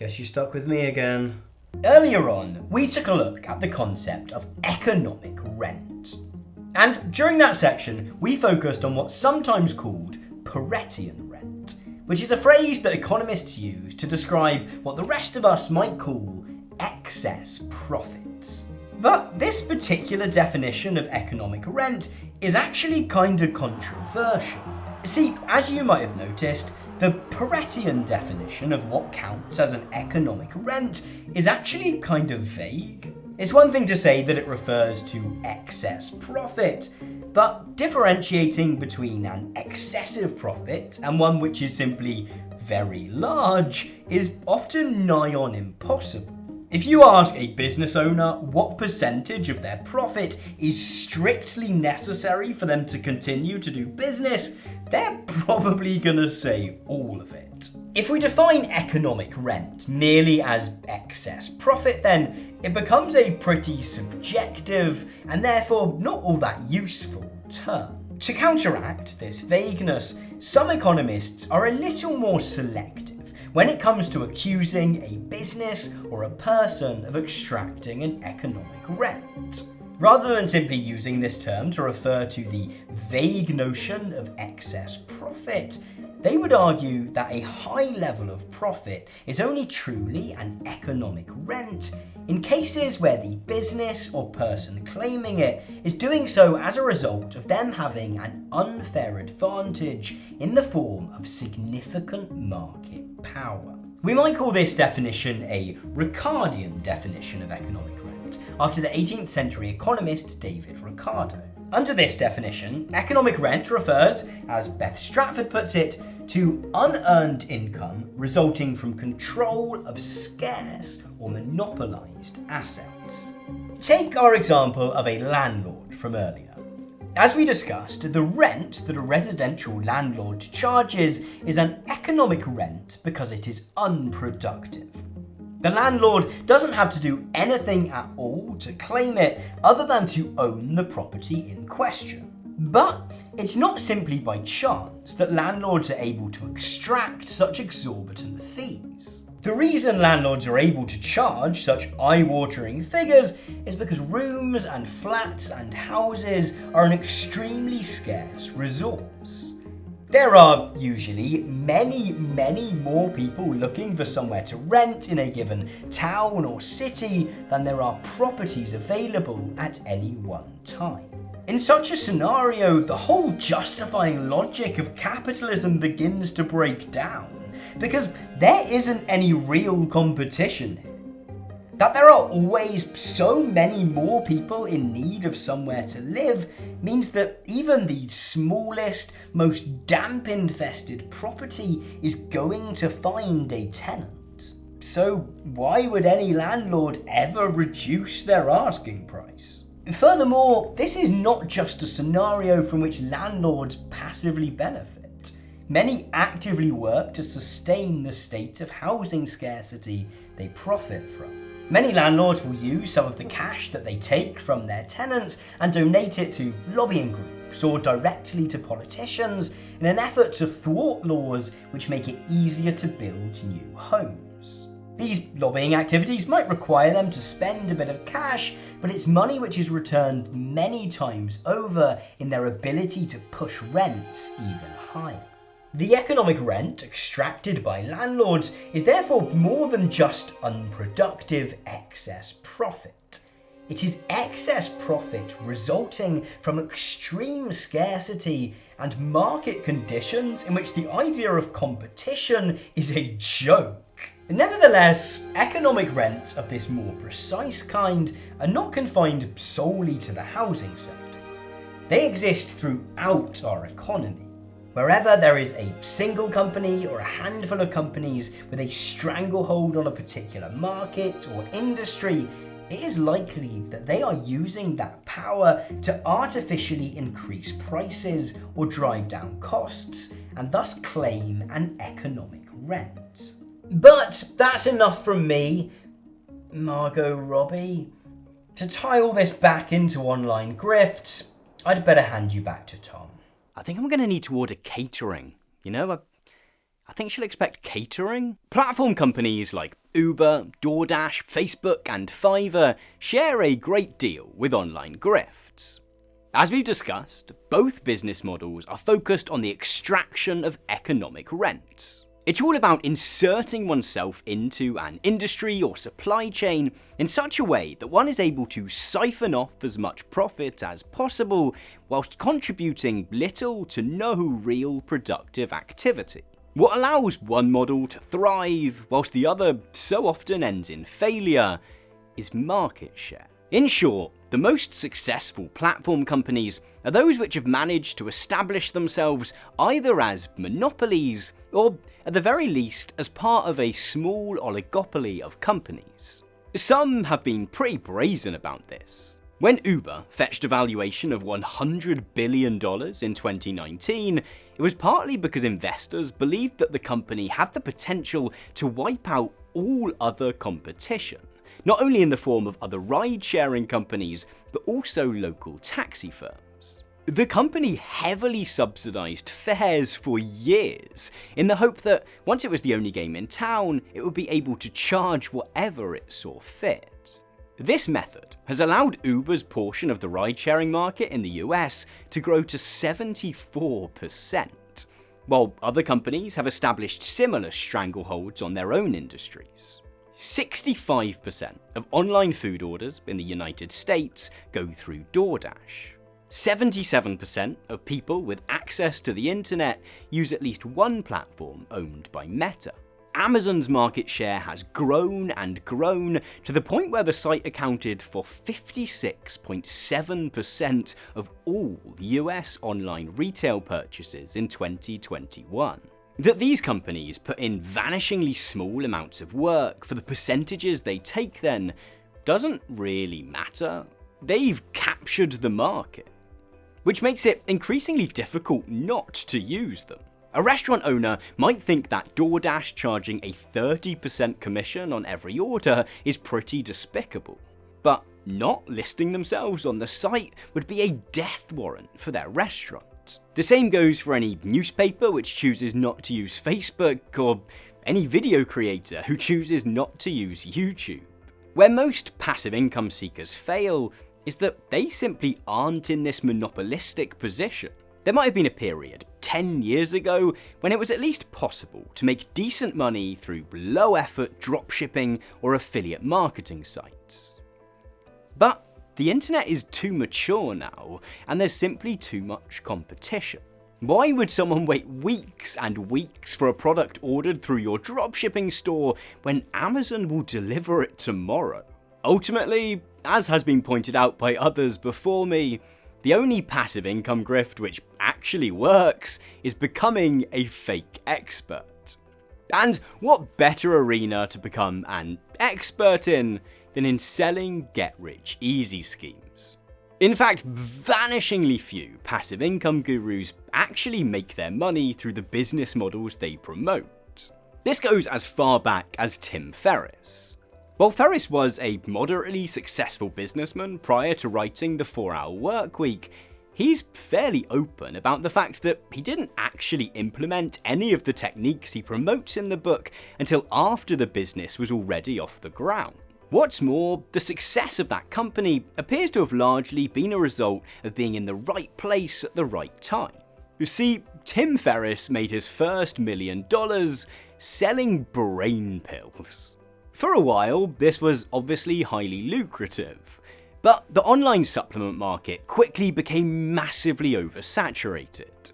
Guess you stuck with me again. Earlier on, we took a look at the concept of economic rent. And during that section, we focused on what's sometimes called Paretian rent, which is a phrase that economists use to describe what the rest of us might call excess profits. But this particular definition of economic rent is actually kind of controversial. See, as you might have noticed, the Paretian definition of what counts as an economic rent is actually kind of vague. It's one thing to say that it refers to excess profit, but differentiating between an excessive profit and one which is simply very large is often nigh on impossible. If you ask a business owner what percentage of their profit is strictly necessary for them to continue to do business, they're probably gonna say all of it. If we define economic rent merely as excess profit, then it becomes a pretty subjective and therefore not all that useful term. To counteract this vagueness, some economists are a little more selective when it comes to accusing a business or a person of extracting an economic rent. Rather than simply using this term to refer to the vague notion of excess profit, they would argue that a high level of profit is only truly an economic rent in cases where the business or person claiming it is doing so as a result of them having an unfair advantage in the form of significant market power. We might call this definition a Ricardian definition of economic rent, after the 18th century economist David Ricardo. Under this definition, economic rent refers, as Beth Stratford puts it, to unearned income resulting from control of scarce or monopolized assets. Take our example of a landlord from earlier. As we discussed, the rent that a residential landlord charges is an economic rent because it is unproductive. The landlord doesn't have to do anything at all to claim it other than to own the property in question. But it's not simply by chance that landlords are able to extract such exorbitant fees. The reason landlords are able to charge such eye-watering figures is because rooms and flats and houses are an extremely scarce resource. There are usually many more people looking for somewhere to rent in a given town or city than there are properties available at any one time. In such a scenario, the whole justifying logic of capitalism begins to break down, because there isn't any real competition here. That there are always so many more people in need of somewhere to live means that even the smallest, most damp-infested property is going to find a tenant. So why would any landlord ever reduce their asking price? Furthermore, this is not just a scenario from which landlords passively benefit. Many actively work to sustain the state of housing scarcity they profit from. Many landlords will use some of the cash that they take from their tenants and donate it to lobbying groups or directly to politicians in an effort to thwart laws which make it easier to build new homes. These lobbying activities might require them to spend a bit of cash, but it's money which is returned many times over in their ability to push rents even higher. The economic rent extracted by landlords is therefore more than just unproductive excess profit. It is excess profit resulting from extreme scarcity and market conditions in which the idea of competition is a joke. Nevertheless, economic rents of this more precise kind are not confined solely to the housing sector. They exist throughout our economy. Wherever there is a single company or a handful of companies with a stranglehold on a particular market or industry, it is likely that they are using that power to artificially increase prices or drive down costs, and thus claim an economic rent. But that's enough from me, Margot Robbie. To tie all this back into online grifts, I'd better hand you back to Tom. I think I'm going to need to order catering. You know, I think she'll expect catering. Platform companies like Uber, DoorDash, Facebook, and Fiverr share a great deal with online grifts. As we've discussed, both business models are focused on the extraction of economic rents. It's all about inserting oneself into an industry or supply chain in such a way that one is able to siphon off as much profit as possible whilst contributing little to no real productive activity. What allows one model to thrive whilst the other so often ends in failure is market share. In short, the most successful platform companies are those which have managed to establish themselves either as monopolies or, at the very least, as part of a small oligopoly of companies. Some have been pretty brazen about this. When Uber fetched a valuation of $100 billion in 2019, it was partly because investors believed that the company had the potential to wipe out all other competition, not only in the form of other ride-sharing companies, but also local taxi firms. The company heavily subsidized fares for years, in the hope that once it was the only game in town, it would be able to charge whatever it saw fit. This method has allowed Uber's portion of the ride-sharing market in the US to grow to 74%, while other companies have established similar strangleholds on their own industries. 65% of online food orders in the United States go through DoorDash. 77% of people with access to the internet use at least one platform owned by Meta. Amazon's market share has grown and grown to the point where the site accounted for 56.7% of all US online retail purchases in 2021. That these companies put in vanishingly small amounts of work for the percentages they take then doesn't really matter. They've captured the market, which makes it increasingly difficult not to use them. A restaurant owner might think that DoorDash charging a 30% commission on every order is pretty despicable, but not listing themselves on the site would be a death warrant for their restaurant. The same goes for any newspaper which chooses not to use Facebook, or any video creator who chooses not to use YouTube. Where most passive income seekers fail is that they simply aren't in this monopolistic position. There might have been a period 10 years ago when it was at least possible to make decent money through low-effort dropshipping or affiliate marketing sites. But the internet is too mature now, and there's simply too much competition. Why would someone wait weeks and weeks for a product ordered through your dropshipping store when Amazon will deliver it tomorrow? Ultimately, as has been pointed out by others before me, the only passive income grift which actually works is becoming a fake expert. And what better arena to become an expert in than in selling get-rich-easy schemes? In fact, vanishingly few passive income gurus actually make their money through the business models they promote. This goes as far back as Tim Ferriss. While Ferriss was a moderately successful businessman prior to writing The 4-Hour Workweek, he's fairly open about the fact that he didn't actually implement any of the techniques he promotes in the book until after the business was already off the ground. What's more, the success of that company appears to have largely been a result of being in the right place at the right time. You see, Tim Ferriss made his first $1 million selling brain pills. For a while, this was obviously highly lucrative, but the online supplement market quickly became massively oversaturated.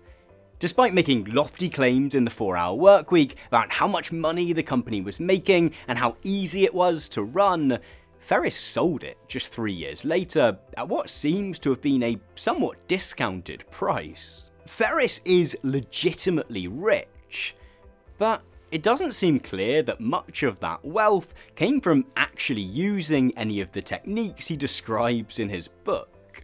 Despite making lofty claims in the 4-Hour Workweek about how much money the company was making and how easy it was to run, Ferriss sold it just 3 years later at what seems to have been a somewhat discounted price. Ferriss is legitimately rich, but it doesn't seem clear that much of that wealth came from actually using any of the techniques he describes in his book.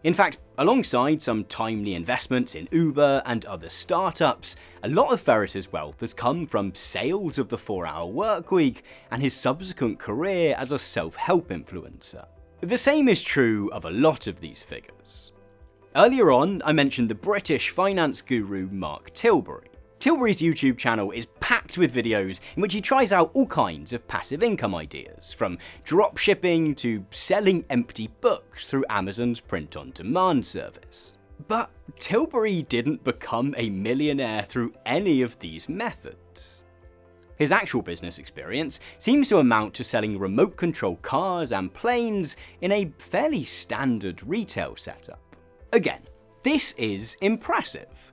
In fact, alongside some timely investments in Uber and other startups, a lot of Ferriss's wealth has come from sales of the 4-Hour Workweek and his subsequent career as a self-help influencer. The same is true of a lot of these figures. Earlier on, I mentioned the British finance guru Mark Tilbury. Tilbury's YouTube channel is packed with videos in which he tries out all kinds of passive income ideas, from dropshipping to selling empty books through Amazon's print-on-demand service. But Tilbury didn't become a millionaire through any of these methods. His actual business experience seems to amount to selling remote-control cars and planes in a fairly standard retail setup. Again, this is impressive,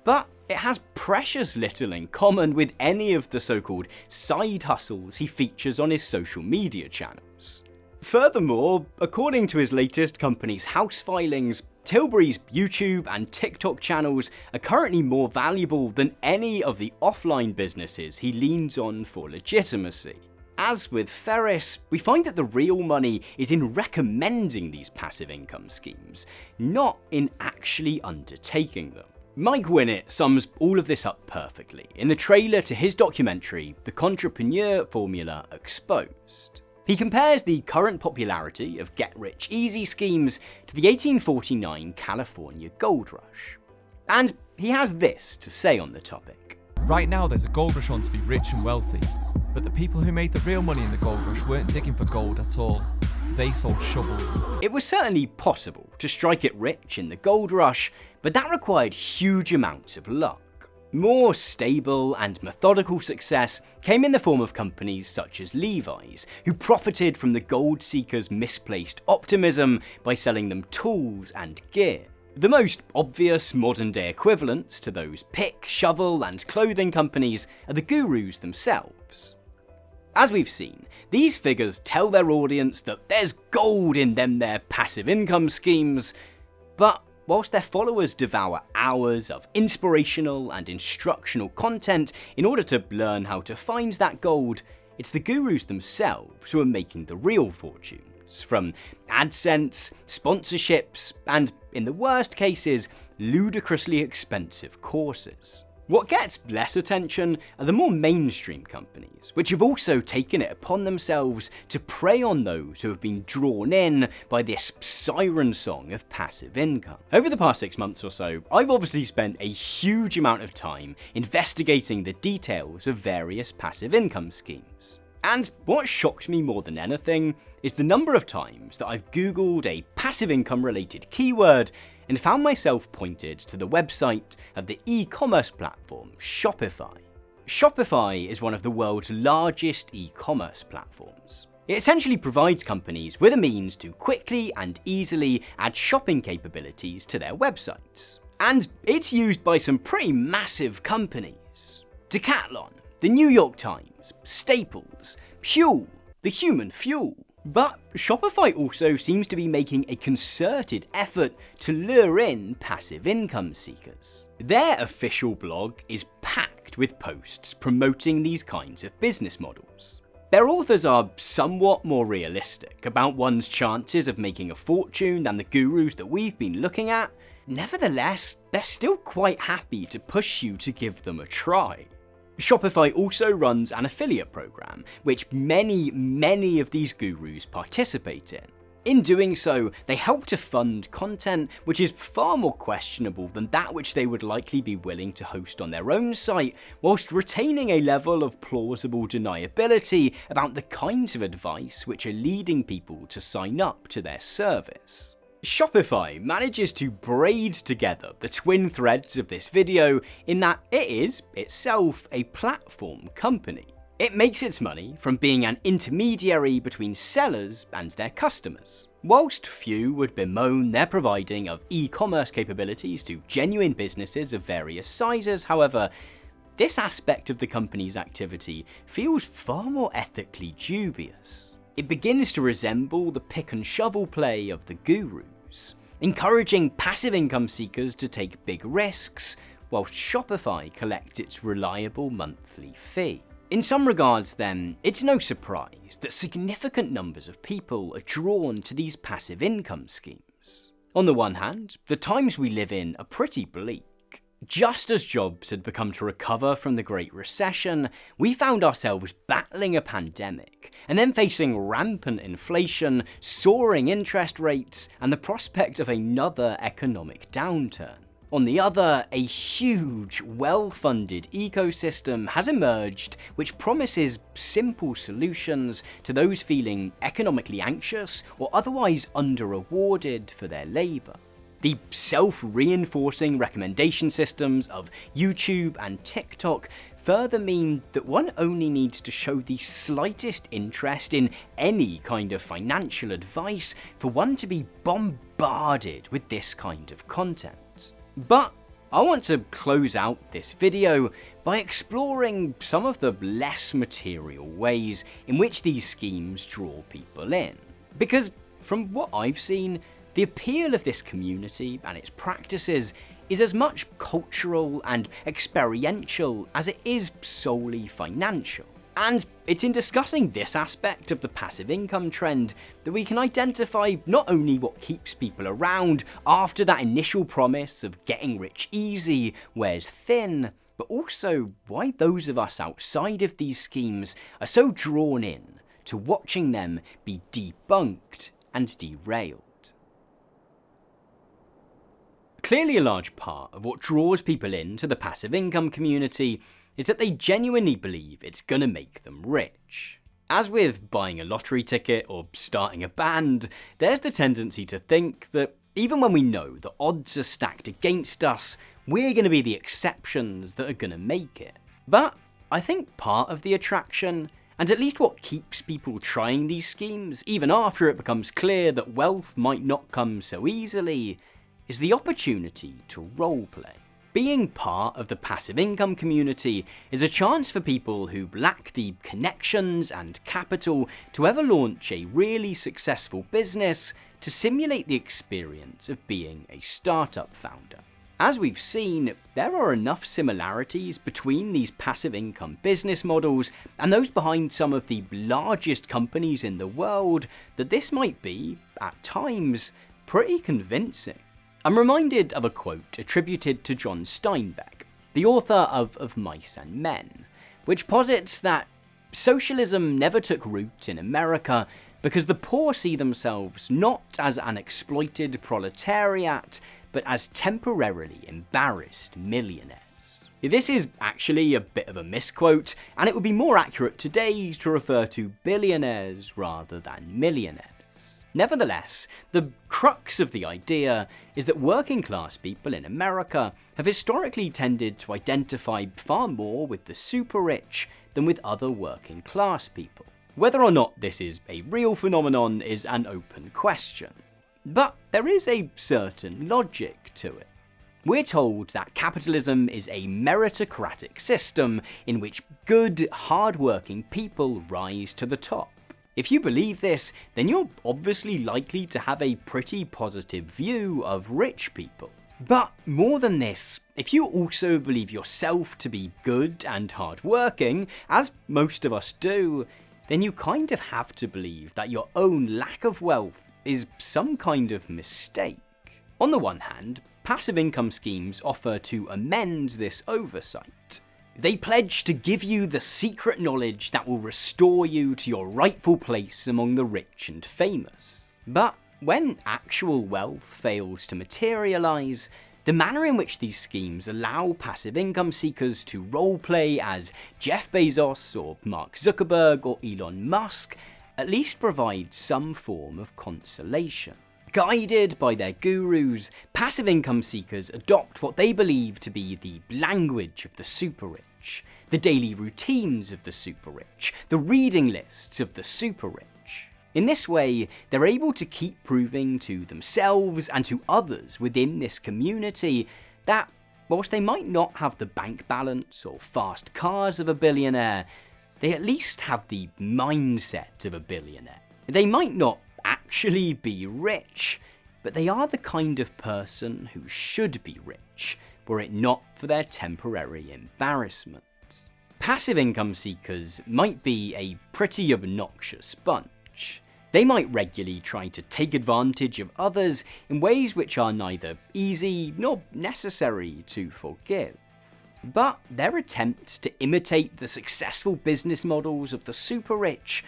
but it has precious little in common with any of the so-called side hustles he features on his social media channels. Furthermore, according to his latest company's house filings, Tilbury's YouTube and TikTok channels are currently more valuable than any of the offline businesses he leans on for legitimacy. As with Ferris, we find that the real money is in recommending these passive income schemes, not in actually undertaking them. Mike Winnet sums all of this up perfectly in the trailer to his documentary, The Entrepreneur Formula Exposed. He compares the current popularity of get-rich-easy schemes to the 1849 California gold rush. And he has this to say on the topic. Right now there's a gold rush on to be rich and wealthy, but the people who made the real money in the gold rush weren't digging for gold at all. They sold shovels. It was certainly possible to strike it rich in the gold rush, but that required huge amounts of luck. More stable and methodical success came in the form of companies such as Levi's, who profited from the gold seekers' misplaced optimism by selling them tools and gear. The most obvious modern-day equivalents to those pick, shovel, and clothing companies are the gurus themselves. As we've seen, these figures tell their audience that there's gold in their passive income schemes, but whilst their followers devour hours of inspirational and instructional content in order to learn how to find that gold, it's the gurus themselves who are making the real fortunes, from AdSense, sponsorships, and, in the worst cases, ludicrously expensive courses. What gets less attention are the more mainstream companies, which have also taken it upon themselves to prey on those who have been drawn in by this siren song of passive income. Over the past 6 months or so, I've obviously spent a huge amount of time investigating the details of various passive income schemes. And what shocked me more than anything is the number of times that I've Googled a passive income related keyword and found myself pointed to the website of the e-commerce platform Shopify. Shopify is one of the world's largest e-commerce platforms. It essentially provides companies with a means to quickly and easily add shopping capabilities to their websites. And it's used by some pretty massive companies. Decathlon, the New York Times, Staples, Huel, the Human Fuel. But Shopify also seems to be making a concerted effort to lure in passive income seekers. Their official blog is packed with posts promoting these kinds of business models. Their authors are somewhat more realistic about one's chances of making a fortune than the gurus that we've been looking at. Nevertheless, they're still quite happy to push you to give them a try. Shopify also runs an affiliate program, which many of these gurus participate in. In doing so, they help to fund content which is far more questionable than that which they would likely be willing to host on their own site, whilst retaining a level of plausible deniability about the kinds of advice which are leading people to sign up to their service. Shopify manages to braid together the twin threads of this video in that it is, itself, a platform company. It makes its money from being an intermediary between sellers and their customers. Whilst few would bemoan their providing of e-commerce capabilities to genuine businesses of various sizes, however, this aspect of the company's activity feels far more ethically dubious. It begins to resemble the pick and shovel play of the gurus, encouraging passive income seekers to take big risks, whilst Shopify collects its reliable monthly fee. In some regards then, it's no surprise that significant numbers of people are drawn to these passive income schemes. On the one hand, the times we live in are pretty bleak. Just as jobs had begun to recover from the Great Recession, we found ourselves battling a pandemic, and then facing rampant inflation, soaring interest rates, and the prospect of another economic downturn. On the other, a huge, well-funded ecosystem has emerged which promises simple solutions to those feeling economically anxious or otherwise under-rewarded for their labour. The self-reinforcing recommendation systems of YouTube and TikTok further mean that one only needs to show the slightest interest in any kind of financial advice for one to be bombarded with this kind of content. But I want to close out this video by exploring some of the less material ways in which these schemes draw people in. Because from what I've seen, the appeal of this community and its practices is as much cultural and experiential as it is solely financial. And it's in discussing this aspect of the passive income trend that we can identify not only what keeps people around after that initial promise of getting rich easy wears thin, but also why those of us outside of these schemes are so drawn in to watching them be debunked and derailed. Clearly, a large part of what draws people into the passive income community is that they genuinely believe it's gonna make them rich. As with buying a lottery ticket or starting a band, there's the tendency to think that even when we know the odds are stacked against us, we're gonna be the exceptions that are gonna make it. But I think part of the attraction, and at least what keeps people trying these schemes, even after it becomes clear that wealth might not come so easily, is the opportunity to roleplay. Being part of the passive income community is a chance for people who lack the connections and capital to ever launch a really successful business to simulate the experience of being a startup founder. As we've seen, there are enough similarities between these passive income business models and those behind some of the largest companies in the world that this might be, at times, pretty convincing. I'm reminded of a quote attributed to John Steinbeck, the author of Mice and Men, which posits that socialism never took root in America because the poor see themselves not as an exploited proletariat, but as temporarily embarrassed millionaires. This is actually a bit of a misquote, and it would be more accurate today to refer to billionaires rather than millionaires. Nevertheless, the crux of the idea is that working class people in America have historically tended to identify far more with the super rich than with other working class people. Whether or not this is a real phenomenon is an open question, but there is a certain logic to it. We're told that capitalism is a meritocratic system in which good, hard-working people rise to the top. If you believe this, then you're obviously likely to have a pretty positive view of rich people. But more than this, if you also believe yourself to be good and hardworking, as most of us do, then you kind of have to believe that your own lack of wealth is some kind of mistake. On the one hand, passive income schemes offer to amend this oversight. They pledge to give you the secret knowledge that will restore you to your rightful place among the rich and famous. But when actual wealth fails to materialise, the manner in which these schemes allow passive income seekers to roleplay as Jeff Bezos or Mark Zuckerberg or Elon Musk at least provides some form of consolation. Guided by their gurus, passive income seekers adopt what they believe to be the language of the super rich, the daily routines of the super rich, the reading lists of the super rich. In this way, they're able to keep proving to themselves and to others within this community that, whilst they might not have the bank balance or fast cars of a billionaire, they at least have the mindset of a billionaire. They might not actually be rich, but they are the kind of person who should be rich, were it not for their temporary embarrassment. Passive income seekers might be a pretty obnoxious bunch. They might regularly try to take advantage of others in ways which are neither easy nor necessary to forgive. But their attempts to imitate the successful business models of the super rich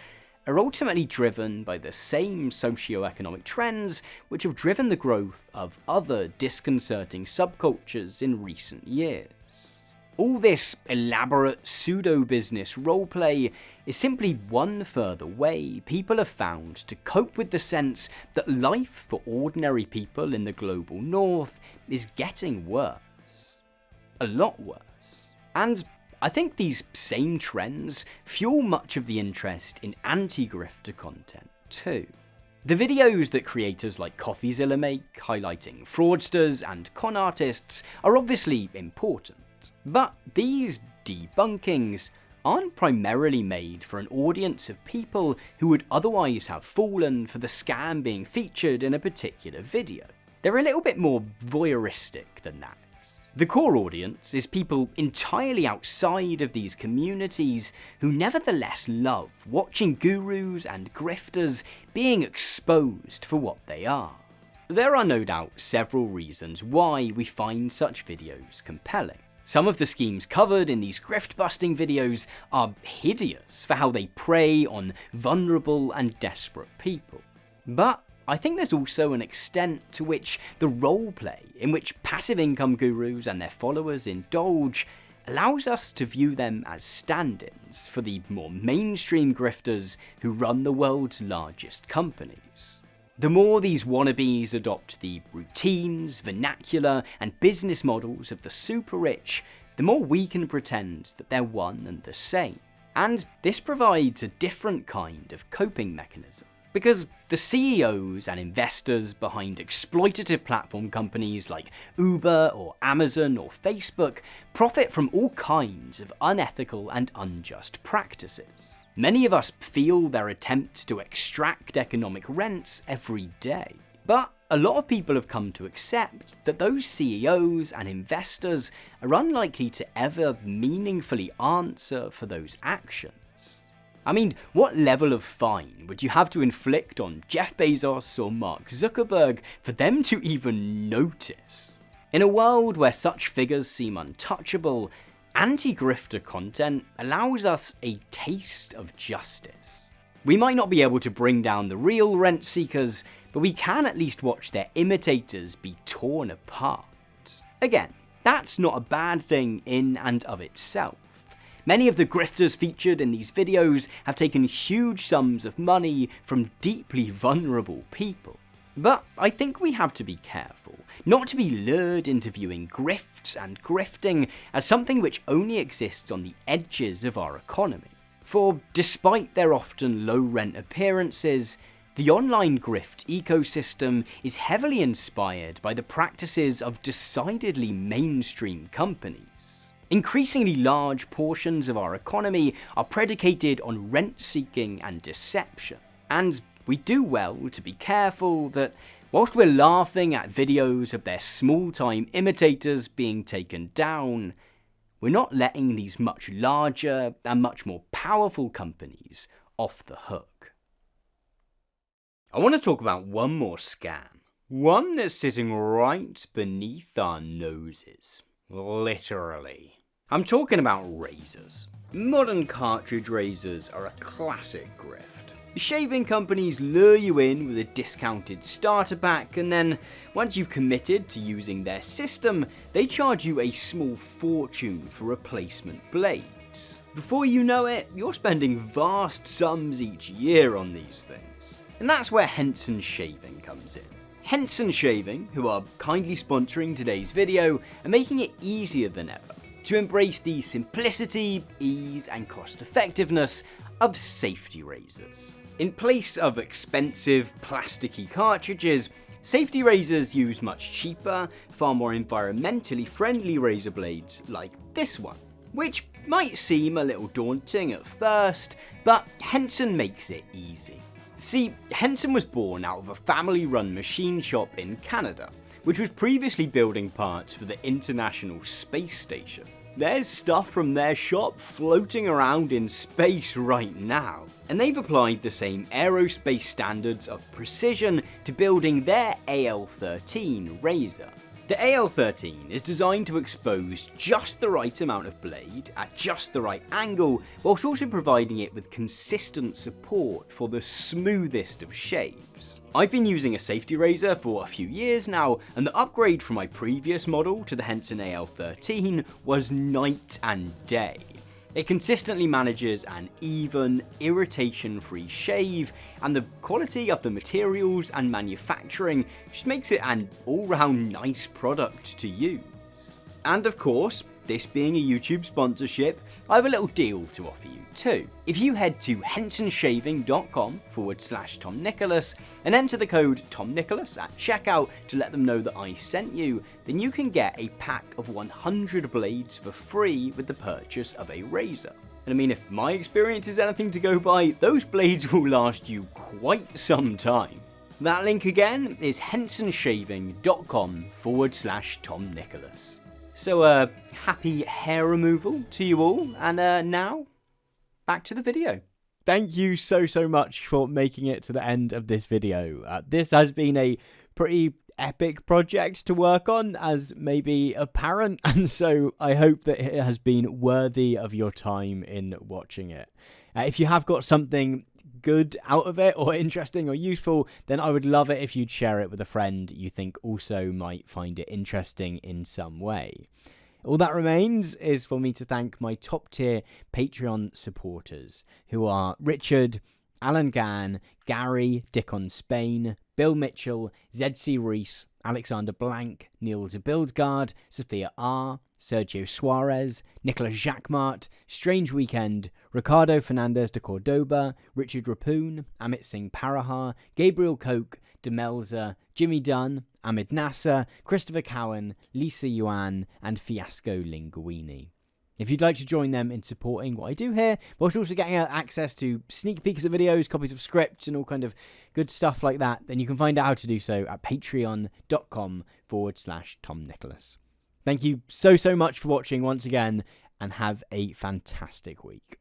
are ultimately driven by the same socio-economic trends which have driven the growth of other disconcerting subcultures in recent years. All this elaborate pseudo-business roleplay is simply one further way people have found to cope with the sense that life for ordinary people in the global north is getting worse. A lot worse. And I think these same trends fuel much of the interest in anti-grifter content too. The videos that creators like Coffeezilla make, highlighting fraudsters and con artists, are obviously important. But these debunkings aren't primarily made for an audience of people who would otherwise have fallen for the scam being featured in a particular video. They're a little bit more voyeuristic than that. The core audience is people entirely outside of these communities who nevertheless love watching gurus and grifters being exposed for what they are. There are no doubt several reasons why we find such videos compelling. Some of the schemes covered in these grift-busting videos are hideous for how they prey on vulnerable and desperate people. But I think there's also an extent to which the roleplay in which passive income gurus and their followers indulge allows us to view them as stand-ins for the more mainstream grifters who run the world's largest companies. The more these wannabes adopt the routines, vernacular, and business models of the super rich, the more we can pretend that they're one and the same. And this provides a different kind of coping mechanism. Because the CEOs and investors behind exploitative platform companies like Uber or Amazon or Facebook profit from all kinds of unethical and unjust practices. Many of us feel their attempts to extract economic rents every day. But a lot of people have come to accept that those CEOs and investors are unlikely to ever meaningfully answer for those actions. I mean, what level of fine would you have to inflict on Jeff Bezos or Mark Zuckerberg for them to even notice? In a world where such figures seem untouchable, anti-grifter content allows us a taste of justice. We might not be able to bring down the real rent seekers, but we can at least watch their imitators be torn apart. Again, that's not a bad thing in and of itself. Many of the grifters featured in these videos have taken huge sums of money from deeply vulnerable people. But I think we have to be careful not to be lured into viewing grifts and grifting as something which only exists on the edges of our economy. For despite their often low rent appearances, the online grift ecosystem is heavily inspired by the practices of decidedly mainstream companies. Increasingly large portions of our economy are predicated on rent-seeking and deception, and we do well to be careful that whilst we're laughing at videos of their small-time imitators being taken down, we're not letting these much larger and much more powerful companies off the hook. I want to talk about one more scam, one that's sitting right beneath our noses. Literally. I'm talking about razors. Modern cartridge razors are a classic grift. Shaving companies lure you in with a discounted starter pack, and then once you've committed to using their system, they charge you a small fortune for replacement blades. Before you know it, you're spending vast sums each year on these things. And that's where Henson Shaving comes in. Henson Shaving, who are kindly sponsoring today's video, are making it easier than ever to embrace the simplicity, ease, and cost-effectiveness of safety razors. In place of expensive, plasticky cartridges, safety razors use much cheaper, far more environmentally friendly razor blades like this one, which might seem a little daunting at first, but Henson makes it easy. See, Henson was born out of a family-run machine shop in Canada, which was previously building parts for the International Space Station. There's stuff from their shop floating around in space right now, and they've applied the same aerospace standards of precision to building their AL-13 razor. The AL13 is designed to expose just the right amount of blade at just the right angle, whilst also providing it with consistent support for the smoothest of shaves. I've been using a safety razor for a few years now, and the upgrade from my previous model to the Henson AL13 was night and day. It consistently manages an even, irritation-free shave, and the quality of the materials and manufacturing just makes it an all-round nice product to use. And of course, this being a YouTube sponsorship, I have a little deal to offer you too. If you head to hensonshaving.com/Tom Nicholas and enter the code Tom Nicholas at checkout to let them know that I sent you, then you can get a pack of 100 blades for free with the purchase of a razor. And I mean, if my experience is anything to go by, those blades will last you quite some time. That link again is hensonshaving.com/Tom Nicholas. So, happy hair removal to you all, and now, back to the video. Thank you so much for making it to the end of this video. This has been a pretty epic project to work on, as may be apparent, and so I hope that it has been worthy of your time in watching it. If you have got something good out of it, or interesting or useful, then I would love it if you'd share it with a friend you think also might find it interesting in some way. All that remains is for me to thank my top tier Patreon supporters, who are Richard, Alan Gann, Gary, Dick on Spain, Bill Mitchell, ZC Reese, Alexander Blank, Neil Zabildgaard, Sophia R., Sergio Suarez, Nicolas Jacquemart, Strange Weekend, Ricardo Fernandez de Cordoba, Richard Rapoon, Amit Singh Parahar, Gabriel Koch, Demelza, Jimmy Dunn, Ahmed Nasser, Christopher Cowan, Lisa Yuan, and Fiasco Linguini. If you'd like to join them in supporting what I do here, whilst also getting access to sneak peeks of videos, copies of scripts, and all kind of good stuff like that, then you can find out how to do so at patreon.com/Tom Nicholas. Thank you so much for watching once again, and have a fantastic week.